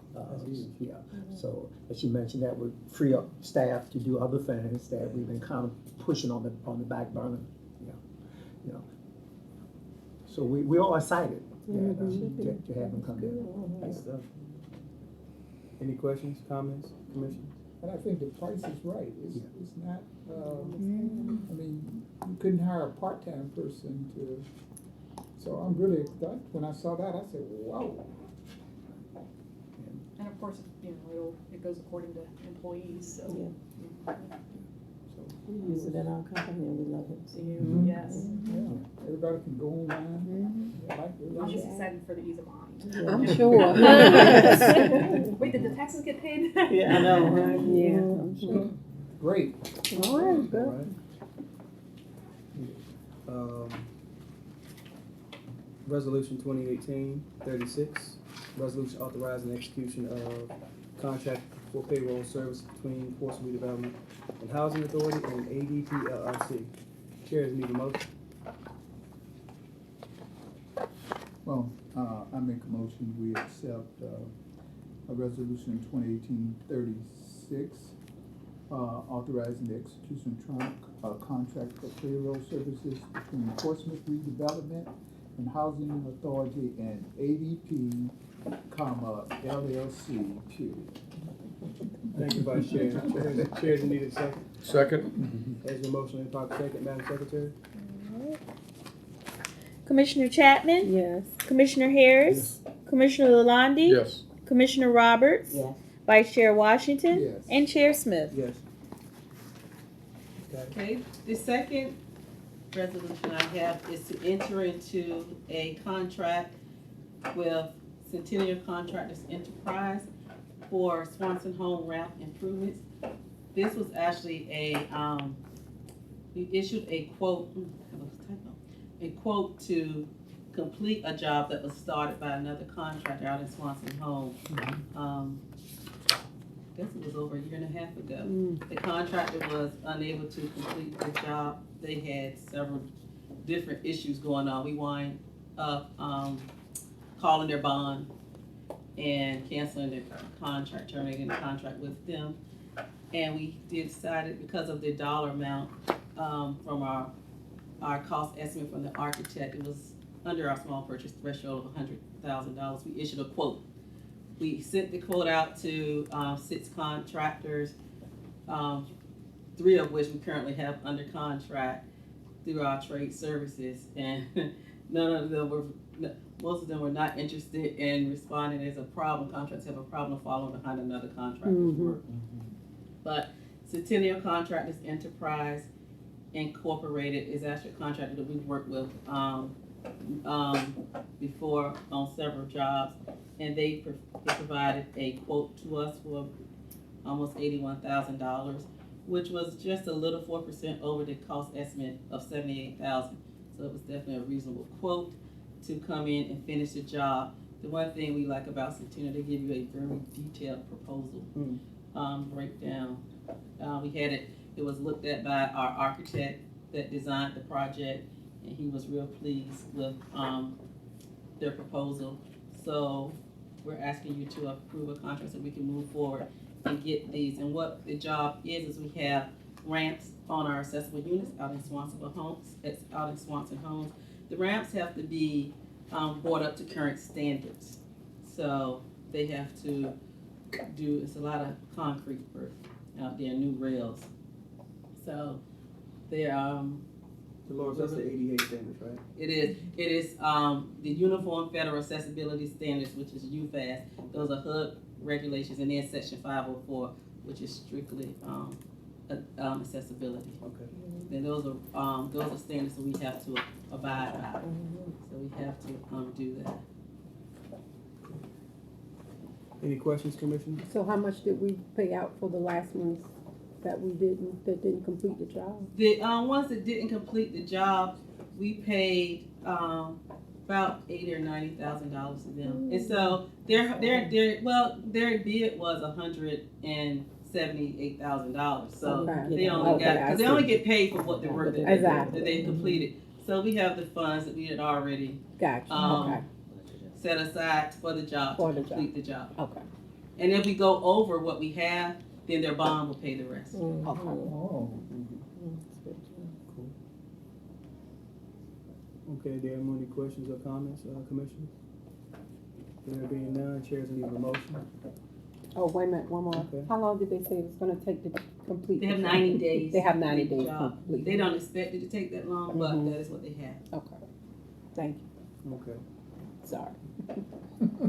Yeah. So, as you mentioned, that would free up staff to do other things that we've been kind of pushing on the back burner. Yeah. So we all excited to have them come in. Good stuff. Any questions, comments, Commissioner? And I think the price is right. It's not, I mean, you couldn't hire a part-time person to, so I'm really, when I saw that, I said, wow. And of course, it goes according to employees, so. We use it in our company and we love it. Yes. Yeah, everybody can go online. I'm just excited for the ease of mind. I'm sure. Wait, did the taxes get paid? Yeah, I know. Yeah, I'm sure. Great. All right, good. All right. Resolution 2018-36, resolution authorizing execution of contract for payroll service between Force Redevelopment and Housing Authority and ADP LLC. Chairs need a motion. Well, I make a motion, we accept, a resolution 2018-36, authorizing the execution of contract for payroll services between Portsmouth Redevelopment and Housing Authority and ADP, LLC, period. Thank you, Vice Chair. Chairs need a second. Second? There's a motion in proper second, Madam Secretary. Commissioner Chapman? Yes. Commissioner Harris? Commissioner Lalonde? Yes. Commissioner Roberts? Yes. Vice Chair Washington? Yes. And Chair Smith? Yes. Okay. Okay, the second resolution I have is to enter into a contract with Centennial Contractors Enterprise for Swanson Home ramp improvements. This was actually we issued a quote, a quote to complete a job that was started by another contractor out in Swanson Home. I guess it was over a year and a half ago. The contractor was unable to complete the job. They had several different issues going on. We wind up calling their bond and canceling their contract, terminating the contract with them. And we decided, because of the dollar amount from our cost estimate from the architect, it was under our small purchase threshold of $100,000. We issued a quote. We sent the quote out to 6 contractors, 3 of which we currently have under contract through our trade services, and most of them were not interested in responding. There's a problem. Contractors have a problem following behind another contractor's work. But Centennial Contractors Enterprise Incorporated is actually a contractor that we've worked with before on several jobs, and they provided a quote to us for almost $81,000, which was just a little 4% over the cost estimate of $78,000. So it was definitely a reasonable quote to come in and finish the job. The one thing we like about Centennial, they give you a very detailed proposal breakdown. We had it was looked at by our architect that designed the project, and he was real pleased with their proposal. So we're asking you to approve a contract so we can move forward and get these. And what the job is we have ramps on our accessible units out in Swanson Homes. The ramps have to be brought up to current standards. So they have to do, it's a lot of concrete work out there, new rails. So they're, Dolores, that's the ADA standards, right? it is, the Uniform Federal Accessibility Standards, which is UFAS. Those are HUD regulations, and then Section 504, which is strictly, accessibility. Okay. And those are standards that we have to abide by. So we have to, do that. Any questions, Commissioner? So how much did we pay out for the last ones that didn't complete the job? The, ones that didn't complete the job, we paid, about $80,000 or $90,000 to them. And so their bid was $178,000. So Okay. they only Okay, got, I cause they see. only get paid for what the work that Exactly. they completed. So we have the funds that we had already, Gotcha, okay, set aside for the job, For to the job. complete the job. okay. And if we go over what we have, then their bond will pay the rest. Oh. Okay, there are any questions or comments, Commissioners? There being none, chairs need a motion. Oh, wait a minute, one more. Okay. How long did they say it was gonna take to complete? They have the 90 job? days. They have to 90 complete the days to job. complete. They don't expect it to take that long, but Mhm. that is what they have. Okay, thank you, Okay. sorry.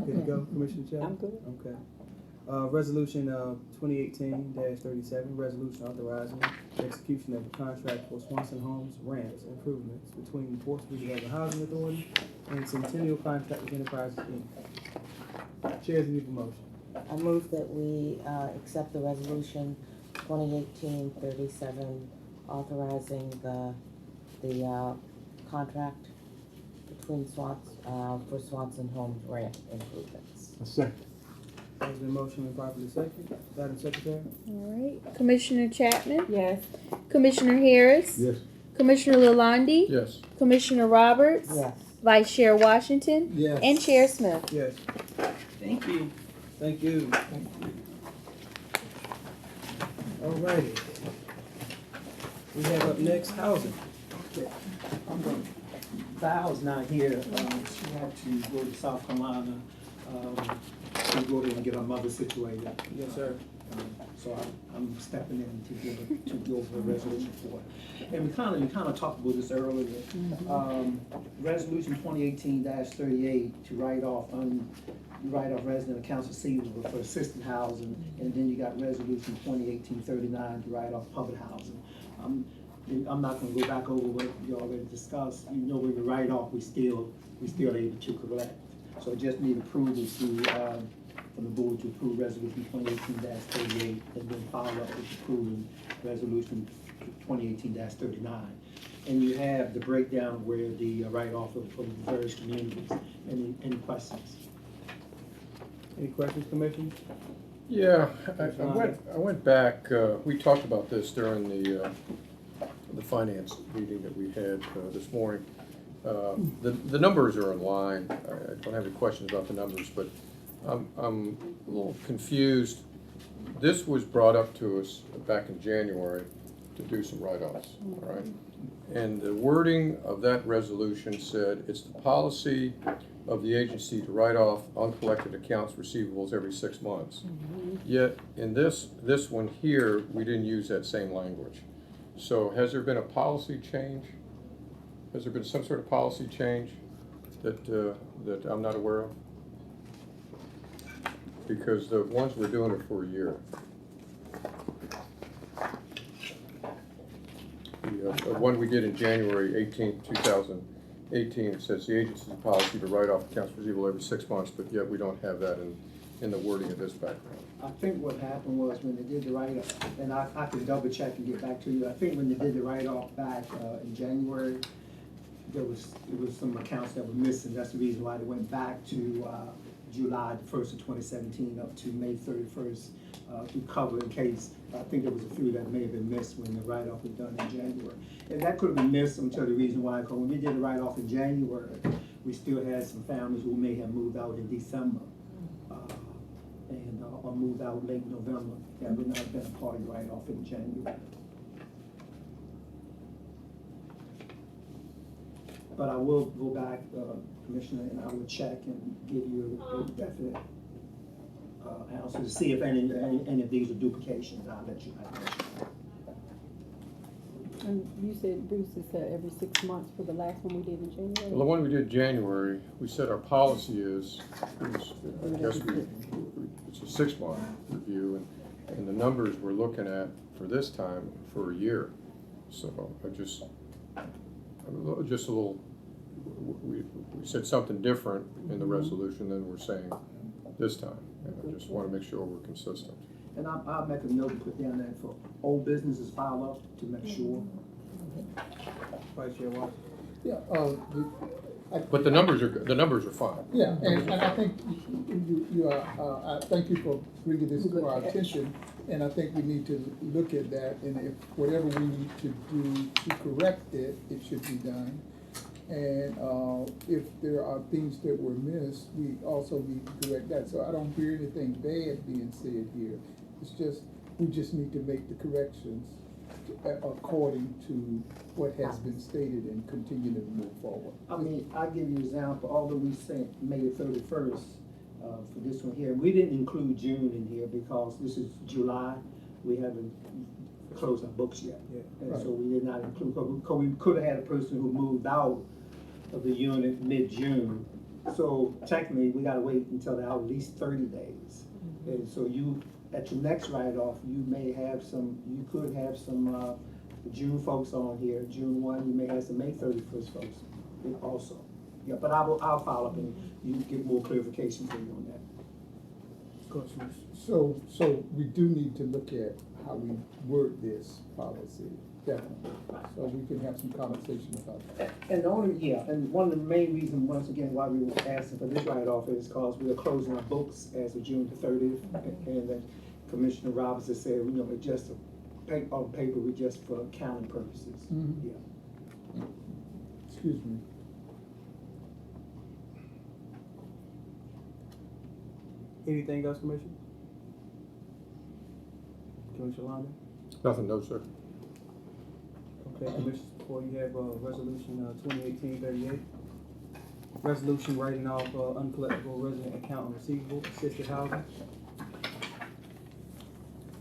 Good to go, Commissioner Chapman? I'm good. Okay. Resolution 2018-37, resolution authorizing execution of a contract for Swanson Homes ramps improvements between Portsmouth Redevelopment Housing Authority and Centennial Contractors Enterprises, Inc. Chairs need a motion. I move that we, accept the resolution 2018-37 authorizing the contract between for Swanson Homes ramp improvements. There's been motion and properly second. Madam Secretary? All right. Commissioner Chapman? Yes, Commissioner Harris? Yes. Commissioner Lalonde? Yes. Commissioner Roberts? Yes. Vice Chair Washington? Yes. And Chair Smith? Yes. Thank you. Thank you. All righty. We have up next housing. Val's not here, she had to go to South Carolina, to go there and get her mother situated. Yes, sir. So I'm stepping in to go over the resolution for it. And we kind of talked about this earlier. Resolution 2018-38 to write off resident accounts receivable for assisted housing, and then you got resolution 2018-39 to write off public housing. I'm not gonna go back over what you already discussed. You know, when you write off, we still able to collect. So just need approval to, from the board to approve resolution 2018-38, and then follow up with approving resolution 2018-39. And you have the breakdown where the write-off of the various communities. Any questions? Any questions, Commissioner? Yeah, I went back, we talked about this during the finance meeting that we had this morning. The numbers are in line. I don't have any questions about the numbers, but I'm a little confused. This was brought up to us back in January to do some write-offs, all right? And the wording of that resolution said, it's the policy of the agency to write off uncollected accounts receivables every 6 months. Yet, in this one here, we didn't use that same language. So has there been a policy change? Has there been some sort of policy change that I'm not aware of? Because the ones we're doing are for a year. The one we did in January 18th, 2018 says the agency's policy to write off accounts receivable every 6 months, but yet we don't have that in the wording of this background. I think what happened was when they did the write-off, and I can double check and get back to you, I think when they did the write-off back in January, there was some accounts that were missing. That's the reason why they went back to July 1st of 2017 up to May 31st to cover in case. I think there was a few that may have been missed when the write-off was done in January. And that could have been missed until the reason why, because when we did the write-off in January, we still had some families who may have moved out in December. Or moved out late November, that would not have been a part of the write-off in January. But I will go back, Commissioner, and I will check and give you a definite answer to see if any of these are duplications. I'll let you know. And you said, Bruce, it's every 6 months for the last one we did in Well, the January? one we did in January, we said our policy is, it's a 6-month review, and the numbers we're looking at for this time for a year. So I'm just a little, we said something different in the resolution than we're saying this time. And I just want to make sure we're consistent. And I'll make a note to put down that for old businesses file up to make sure. Vice Chair Washington. Yeah, But the numbers are fine. yeah, and I think I thank you for bringing this to our attention, and I think we need to look at that, and if whatever we need to do to correct it, it should be done. And, if there are things that were missed, we also need to correct that, so I don't hear anything bad being said here. It's just, we just need to make the corrections according to what has been stated and continue to move forward. I mean, I'll give you an example, although we sent May 31st, for this one here, we didn't include June in here because this is July, we haven't closed our books yet. Yeah. And so we did not include, because we could have had a person who moved out of the unit mid-June. So technically, we gotta wait until they're out at least 30 days. And so you, at your next write-off, you could have some, June folks on here, June 1, you may have some May 31st folks also. Yeah, but I'll follow up and you get more clarification from you on that. So we do need to look at how we word this policy, definitely, so we can have some conversation about that. And one of the main reasons, once again, why we were asking for this write-off is because we are closing our books as of June the 30th, and that Commissioner Roberts has said, you know, it just, on paper, we just for accounting purposes. Mhm. Yeah. Excuse me. Anything else, Commissioner? Commissioner London? Nothing, no, sir. Okay, Commissioners, before you have, resolution, 2018-38. Resolution writing off, uncollectible resident account and receivable, assisted housing.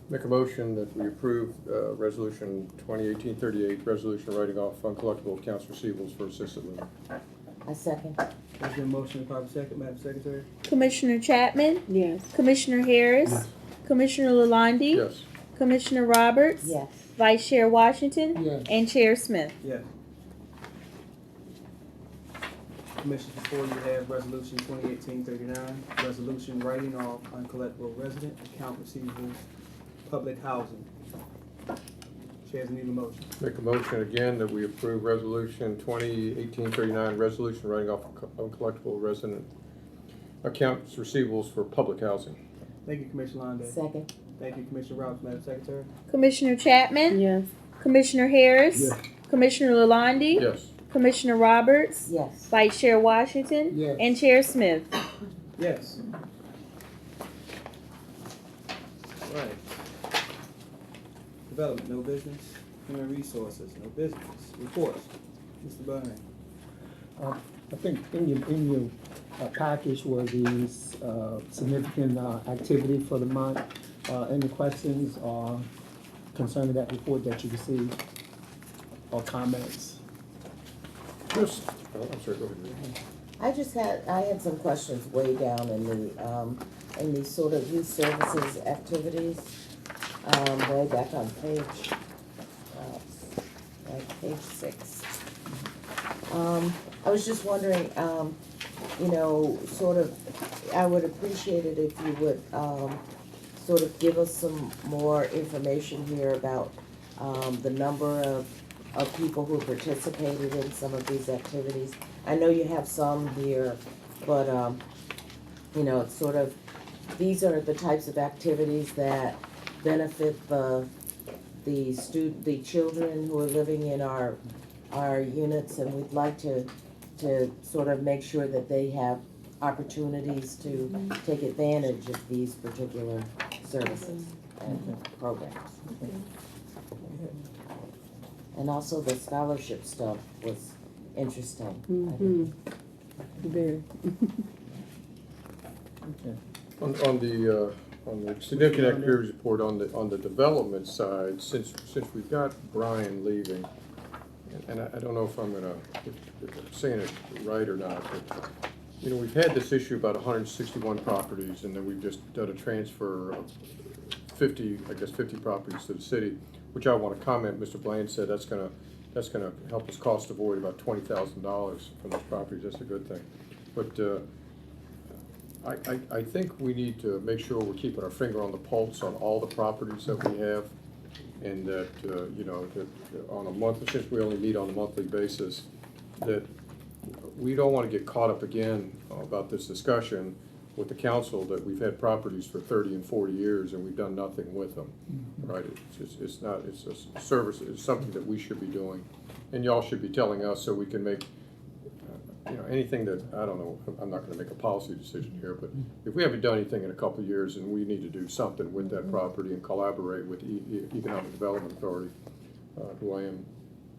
Make a motion that we approve, resolution 2018-38, resolution writing off uncollectible accounts receivables for assisted living. I second. There's been a motion and probably second, Madam Secretary. Commissioner Chapman? Yes. Commissioner Harris? Yes. Commissioner Lalonde? Yes. Commissioner Roberts? Yes. Vice Chair Washington? Yes. And Chair Smith? Yes. Commissioners, before you have resolution 2018-39, resolution writing off uncollectible resident account receivables, public housing. Chairs need a motion. Make a motion again that we approve resolution 2018-39, resolution writing off uncollectible resident accounts receivables for public housing. Thank you, Commissioner Londa. Second. Thank you, Commissioner Roberts, Madam Secretary. Commissioner Chapman? Yes. Commissioner Harris? Yes. Commissioner Lalonde? Yes. Commissioner Roberts? Yes. Vice Chair Washington? Yes. And Chair Smith? Yes. Right. Development, no business. Human resources, no business. Reports. Mr. Burnett. I think in your package were these significant activity for the month. Any questions or concerning that report that you received or comments? Just, I'm sorry, go ahead. I had some questions way down in the sort of youth services activities, way back on page 6. I was just wondering, sort of, I would appreciate it if you would, sort of give us some more information here about, the number of people who participated in some of these activities. I know you have some here, but, it's sort of, these are the types of activities that benefit the children who are living in our units, and we'd like to sort of make sure that they have opportunities to take advantage of these particular services and programs. And also the scholarship stuff was interesting. Mm-hmm. Very. Okay. On the significant activities report, on the development side, since we've got Brian leaving, and I don't know if I'm saying it right or not, but, you know, we've had this issue about 161 properties, and then we've just done a transfer of 50 properties to the city, which I want to comment. Mr. Bland said that's gonna help us cost avoid about $20,000 from those properties. That's a good thing. But I think we need to make sure we're keeping our finger on the pulse on all the properties that we have, and that, you know, that on a month, since we only meet on a monthly basis, that we don't want to get caught up again about this discussion with the council that we've had properties for 30 and 40 years and we've done nothing with them, right? It's a service, it's something that we should be doing, and y'all should be telling us so we can make, you know, anything that, I don't know, I'm not gonna make a policy decision here, but if we haven't done anything in a couple of years and we need to do something with that property and collaborate with Economic Development Authority, who I am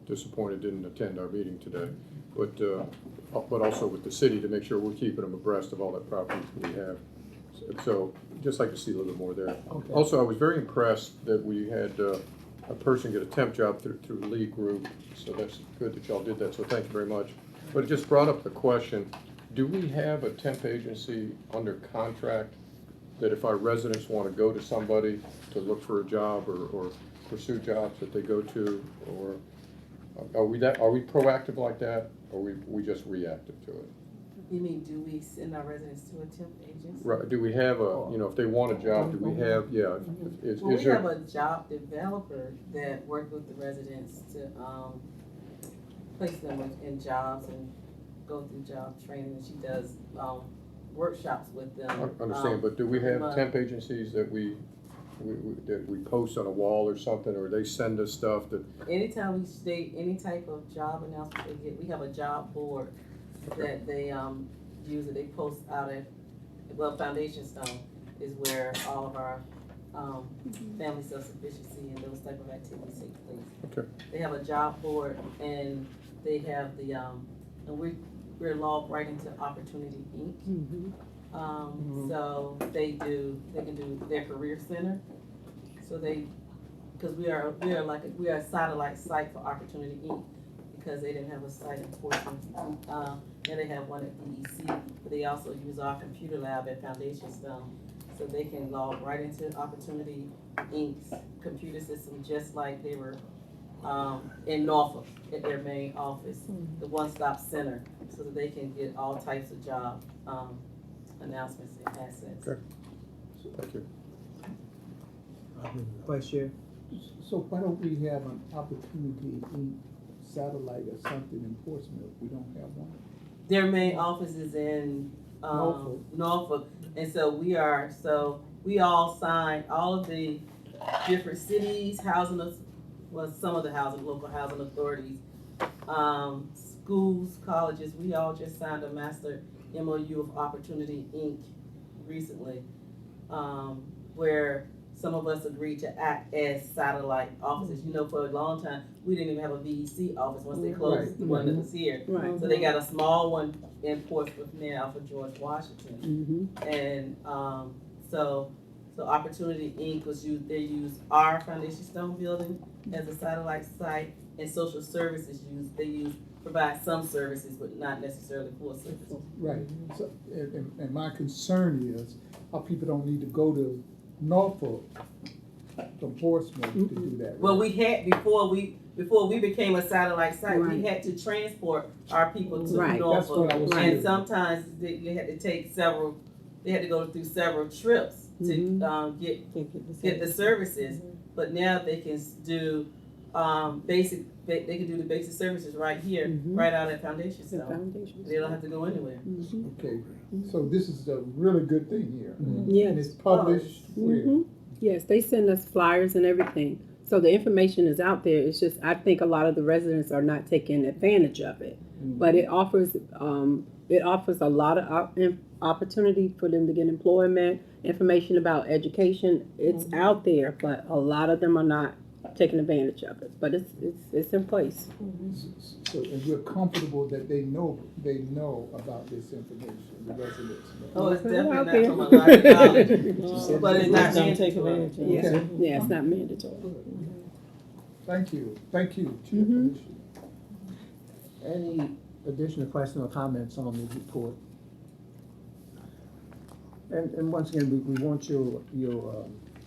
disappointed didn't attend our meeting today, but also with the city to make sure we're keeping them abreast of all that property we have. So just like to see a little bit more there. Okay. Also, I was very impressed that we had a person get a temp job through the league group, so that's good that y'all did that, so thank you very much. But it just brought up the question, do we have a temp agency under contract that if our residents want to go to somebody to look for a job or pursue jobs that they go to, or are we proactive like that, or we just reactive to it? You mean, do we send our residents to a temp agency? Right, do we have a, you know, if they want a job, do we have, yeah, is Well, we there? have a job developer that works with the residents to, place them in jobs and go through job training, and she does, workshops with them. I understand, but do we have temp agencies that we post on a wall or something, or they send us stuff that? Anytime we state any type of job announcement they get, we have a job board that they, use, that they post out at, well, Foundation Stone is where all of our, family self-sufficiency and those type of activities take place. Okay. They have a job board, and they have the, and we're logged right into Opportunity Inc. So they can do their career center. So because we are a satellite site for Opportunity Inc. because they didn't have a site in Portsmouth. And they have one at DEC, but they also use our computer lab at Foundation Stone. So they can log right into Opportunity Inc.'s computer system, just like they were in Norfolk at their main office, the one-stop center, so that they can get all types of job announcements and assets. Okay. Thank you. Vice Chair. So why don't we have an Opportunity in satellite or something in Portsmouth? We don't have one. Their main office is in Norfolk, and so we all signed, all of the different cities, some of the local housing authorities, schools, colleges, we all just signed a master MOU of Opportunity Inc. recently, where some of us agreed to act as satellite offices. You know, for a long time, we didn't even have a VEC office once they closed the one that was here. Right. So they got a small one in Portsmouth now for George Washington. And so Opportunity Inc. they used our Foundation Stone building as a satellite site, and social services provide some services, but not necessarily full services. Right. So, and my concern is our people don't need to go to Norfolk from Portsmouth to do that. Well, we had, before we became a satellite site, we had to transport our people to Norfolk. That's what I was saying. And sometimes you had to take they had to go through several trips to get the services. But now they can do they can do the basic services right here, right out at Foundation Stone. They don't have to go anywhere. Okay, so this is a really good thing here. Yes. And it's published where? Yes, they send us flyers and everything. So the information is out there. It's just, I think a lot of the residents are not taking advantage of it. But it offers a lot of opportunity for them to get employment, information about education. It's out there, but a lot of them are not taking advantage of it, but it's in place. So, and we're comfortable that they know about this information, the residents know. Oh, it's Okay. definitely not from a lot of knowledge, but it's not Don't take mandatory. advantage of it. Yeah, yeah, it's not mandatory. Thank you, Chair Mhm. Commissioner. Any additional questions or comments on the report? And once again, we want your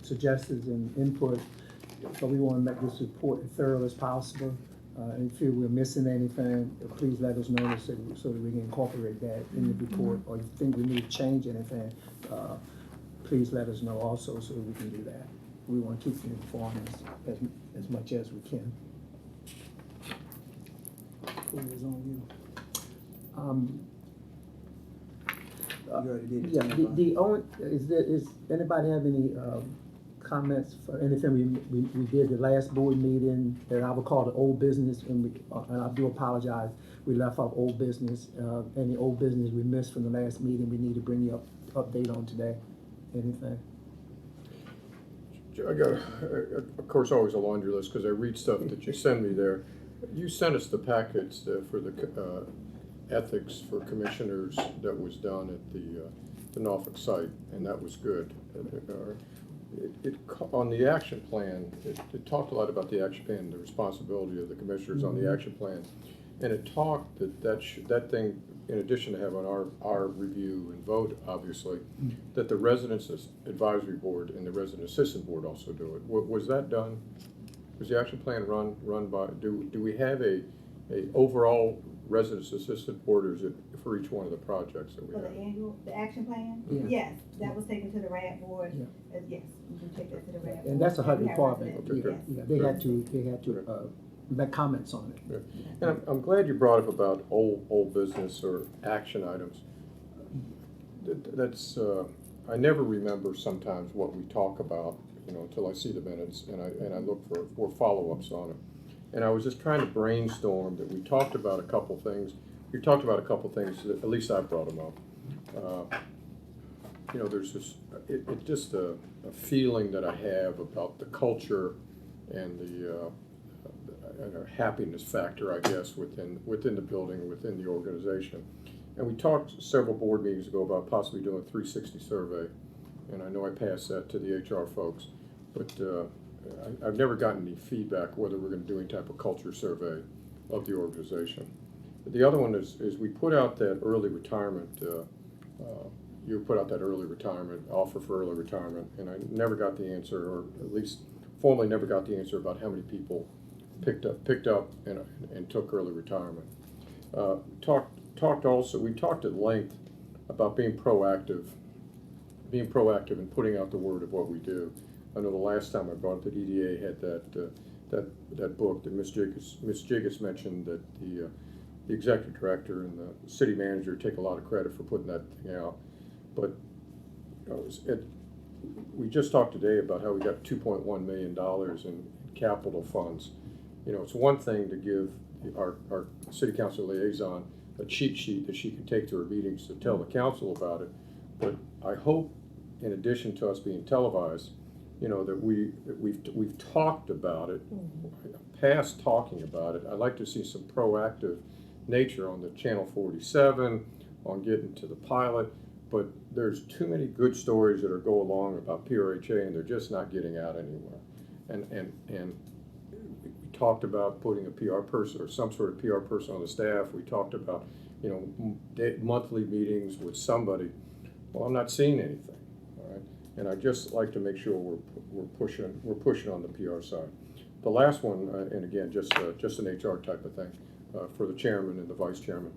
suggestions and input, so we want to make this report as thorough as possible. And if you feel we're missing anything, please let us know so that we can incorporate that in the report. Or if you think we need to change anything, please let us know also so we can do that. We want to keep you informed as much as we can. It is on you. You already did it. Yeah, the only, is anybody have any, comments for anything we did the last board meeting that I would call the old business, and I do apologize, we left off old business, any old business we missed from the last meeting, we need to bring you update on today, anything? I got, of course, always a laundry list, because I read stuff that you send me there. You sent us the packets for the ethics for commissioners that was done at the Norfolk site, and that was good. On the action plan, it talked a lot about the action plan, the responsibility of the commissioners on the action plan. And it talked that thing, in addition to having our review and vote, obviously, that the Residents Advisory Board and the Resident Assistant Board also do it. Was that done? Was the action plan run by, do we have a overall Residents Assistant Board, or is it for each one of the projects that we For have? the action plan? Yeah. Yes, that was taken to the RAD board. Yeah. Yes, we can take that to the RAD board. And that's a HUD We have requirement, residents, Okay, yes. yeah, they had to make comments on it. And I'm glad you brought up about old business or action items. That's, I never remember sometimes what we talk about, until I see the minutes and I look for follow-ups on it. And I was just trying to brainstorm that we talked about a couple things. We talked about a couple things, that at least I brought them up. There's this, it's just a feeling that I have about the culture and the happiness factor, I guess, within the building, within the organization. And we talked several board meetings ago about possibly doing a 360 survey, and I know I passed that to the HR folks, but I've never gotten any feedback whether we're going to do any type of culture survey of the organization. The other one is we put out that early retirement, you put out that early retirement, offer for early retirement, and I never got the answer, or at least formally never got the answer about how many people picked up and took early retirement. We talked at length about being proactive and putting out the word of what we do. I know the last time I brought it, the EDA had that book that Ms. Jiggis mentioned, that the executive director and the city manager take a lot of credit for putting that thing out. But we just talked today about how we got $2.1 million in capital funds. It's one thing to give our city council liaison a cheat sheet that she can take to her meetings to tell the council about it, but I hope, in addition to us being televised, that we've talked about it, past talking about it. I'd like to see some proactive nature on the Channel 47, on getting to the pilot, but there's too many good stories that go along about PRHA, and they're just not getting out anywhere. And we talked about putting a PR person or some sort of PR person on the staff. We talked about monthly meetings with somebody. Well, I'm not seeing anything. All right, and I just like to make sure we're pushing on the PR side. The last one, and again, just an HR type of thing, for the chairman and the vice chairman.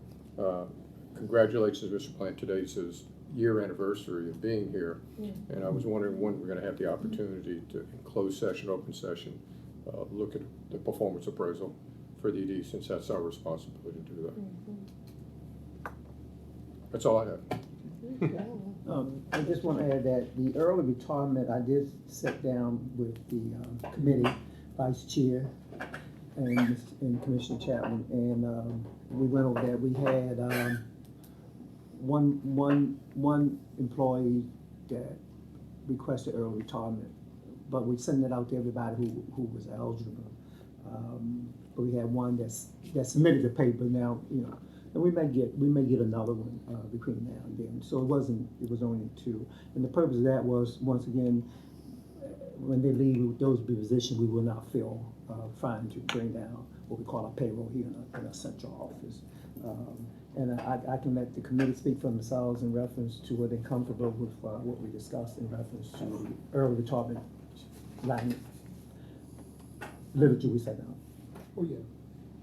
Congratulations, Mr. Plant. Today's his year anniversary of being here, and I was wondering when we're going to have the opportunity to, in closed session, open session, look at the performance appraisal for the ED, since that's our responsibility to do that. That's all I have. I just want to add that the early retirement, I did sit down with the committee, vice chair, and Commissioner Chapman, and we went over that. We had one employee that requested early retirement. but we sent it out to everybody who was eligible. But we had one that submitted the paper now, you know, and we may get another one, between now and then. So it was only two. And the purpose of that was, once again, when they leave those positions, we will not feel, trying to bring down what we call a payroll here in a central office. And I can let the committee speak for themselves in reference to whether they're comfortable with, what we discussed in reference to the early retirement line literature we set down. Oh, yeah.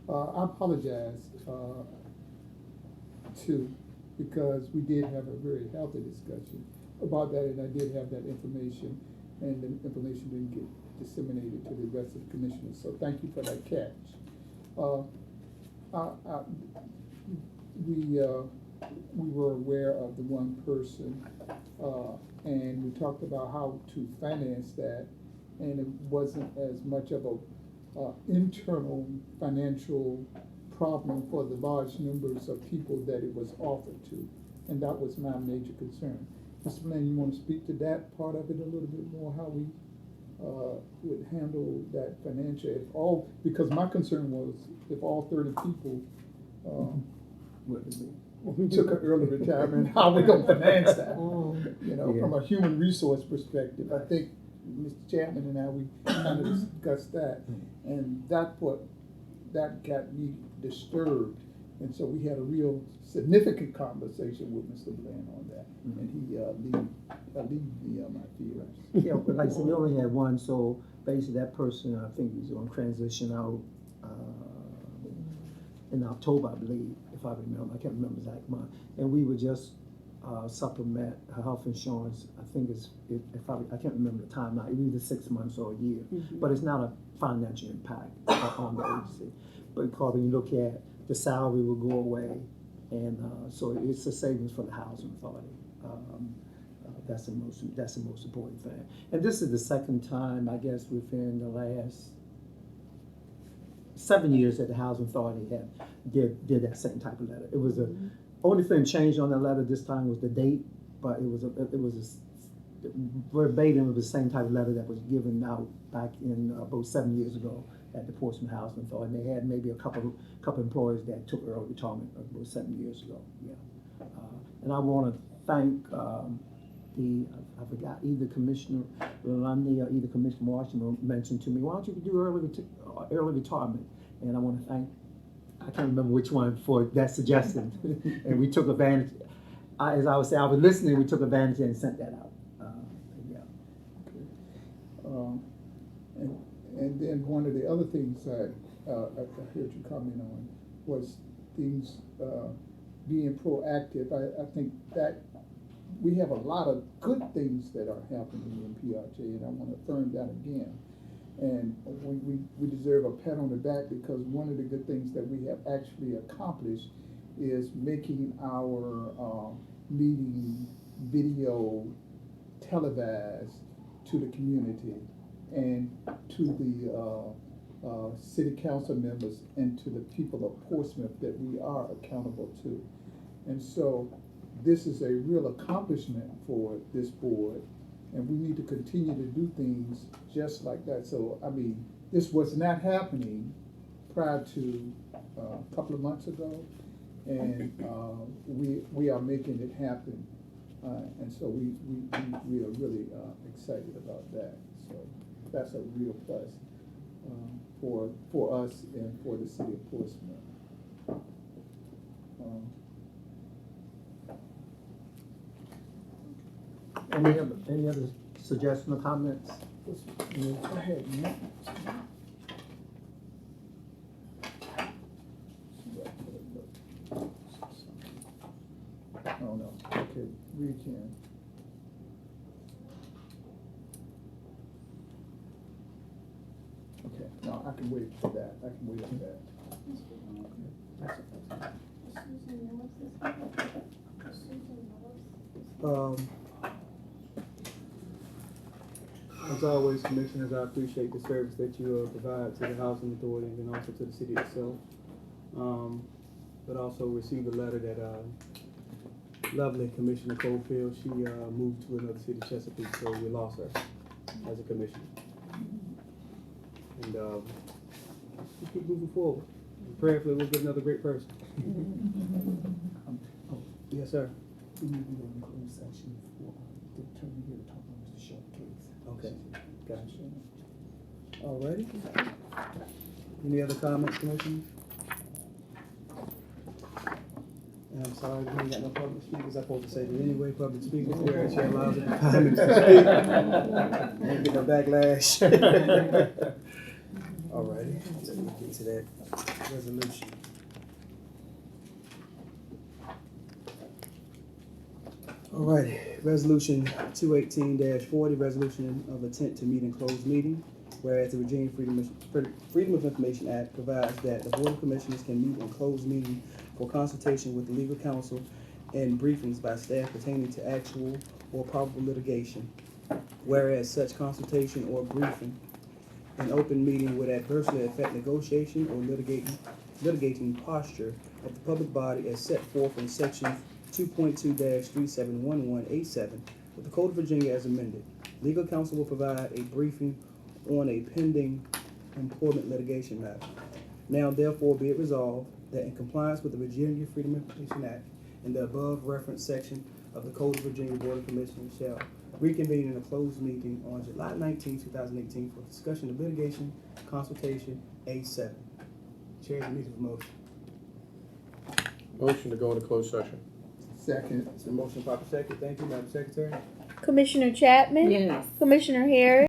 I apologize, too, because we did have a very healthy discussion about that, and I did have that information, and the information didn't get disseminated to the rest of the commissioners, so thank you for that catch. We were aware of the one person, and we talked about how to finance that, and it wasn't as much of a internal financial problem for the large numbers of people that it was offered to, and that was my major concern. Mr. Blaine, you want to speak to that part of it a little bit more, how we would handle that financial, because my concern was if all 30 people took an early retirement, how we gonna finance that? You know, from a human resource perspective, I think Mr. Chapman and I, we kind of discussed that, and that got me disturbed, and so we had a real significant conversation with Mr. Blaine on that, and he alleviated my fears. Yeah, but like I said, we only had one, so basically that person, I think, was going to transition out in October, I believe, if I remember. I can't remember the exact month. And we would just supplement her health insurance. I think I can't remember the time now, either 6 months or a year. But it's not a financial impact on the agency. But because when you look at the salary will go away, and so it's a savings for the housing authority. That's the most important thing. And this is the second time, I guess, within the last 7 years that the housing authority did that same type of letter. It was only thing changed on that letter this time was the date, but it was verbatim of the same type of letter that was given out back in about 7 years ago at the Portsmouth Housing Authority. And they had maybe a couple employees that took early retirement about 7 years ago. Yeah, and I want to thank I forgot, either Commissioner Lundy or either Commissioner Washington mentioned to me, why don't you do early retirement? And I want to thank, I can't remember which one, for that suggestion. And we took advantage, as I would say, I was listening, we took advantage and sent that out. Yeah. Okay. And then one of the other things I heard you comment on was things being proactive. I think that we have a lot of good things that are happening in PRHA, and I want to affirm that again. And we deserve a pat on the back, because one of the good things that we have actually accomplished is making our meeting video televised to the community and to the city council members and to the people of Portsmouth that we are accountable to. And so this is a real accomplishment for this board, and we need to continue to do things just like that. So, I mean, this was not happening prior to a couple of months ago, and we are making it happen, and so we are really excited about that. So that's a real plus for us and for the city of Portsmouth. Any other suggestions or comments? I had oh no, okay, we can. Okay, no, I can wait for that, I can wait on that. As always, Commissioners, I appreciate the service that you provide to the Housing Authority and then also to the city itself. But also received a letter that lovely Commissioner Cofield, she moved to another city, Chesapeake, so we lost her. as a commission. And, we keep moving forward. Prayerfully, we'll get another great person. Yes, sir. We need to go in closed session for, the attorney here to talk on Mr. Short case. Okay, gotcha. Alrighty. Any other comments, commissioners? And I'm sorry, we ain't got no public speakers. I'm supposed to say that anyway, public speakers, where it allows it 5 minutes to speak. Ain't get no backlash. Alrighty, let me get to that resolution. Alrighty, resolution 218-40, resolution of intent to meet in closed meeting. Whereas the Virginia Freedom of Information Act provides that the Board of Commissioners can meet in closed meeting for consultation with legal counsel and briefings by staff pertaining to actual or probable litigation. Whereas such consultation or briefing in open meeting would adversely affect negotiation or litigating posture of the public body as set forth in section 2.2-371187 of the Code of Virginia as amended. Legal counsel will provide a briefing on a pending employment litigation matter. Now therefore be it resolved that in compliance with the Virginia Freedom of Information Act and the above referenced section of the Code of Virginia Board of Commissioners shall reconvene in a closed meeting on July 19, 2018 for discussion of litigation, consultation, A7. Chair, the meeting for motion. Motion to go into closed session. Second. It's been motion proper second. Thank you, Madam Secretary. Commissioner Chapman? Yes. Commissioner Harris?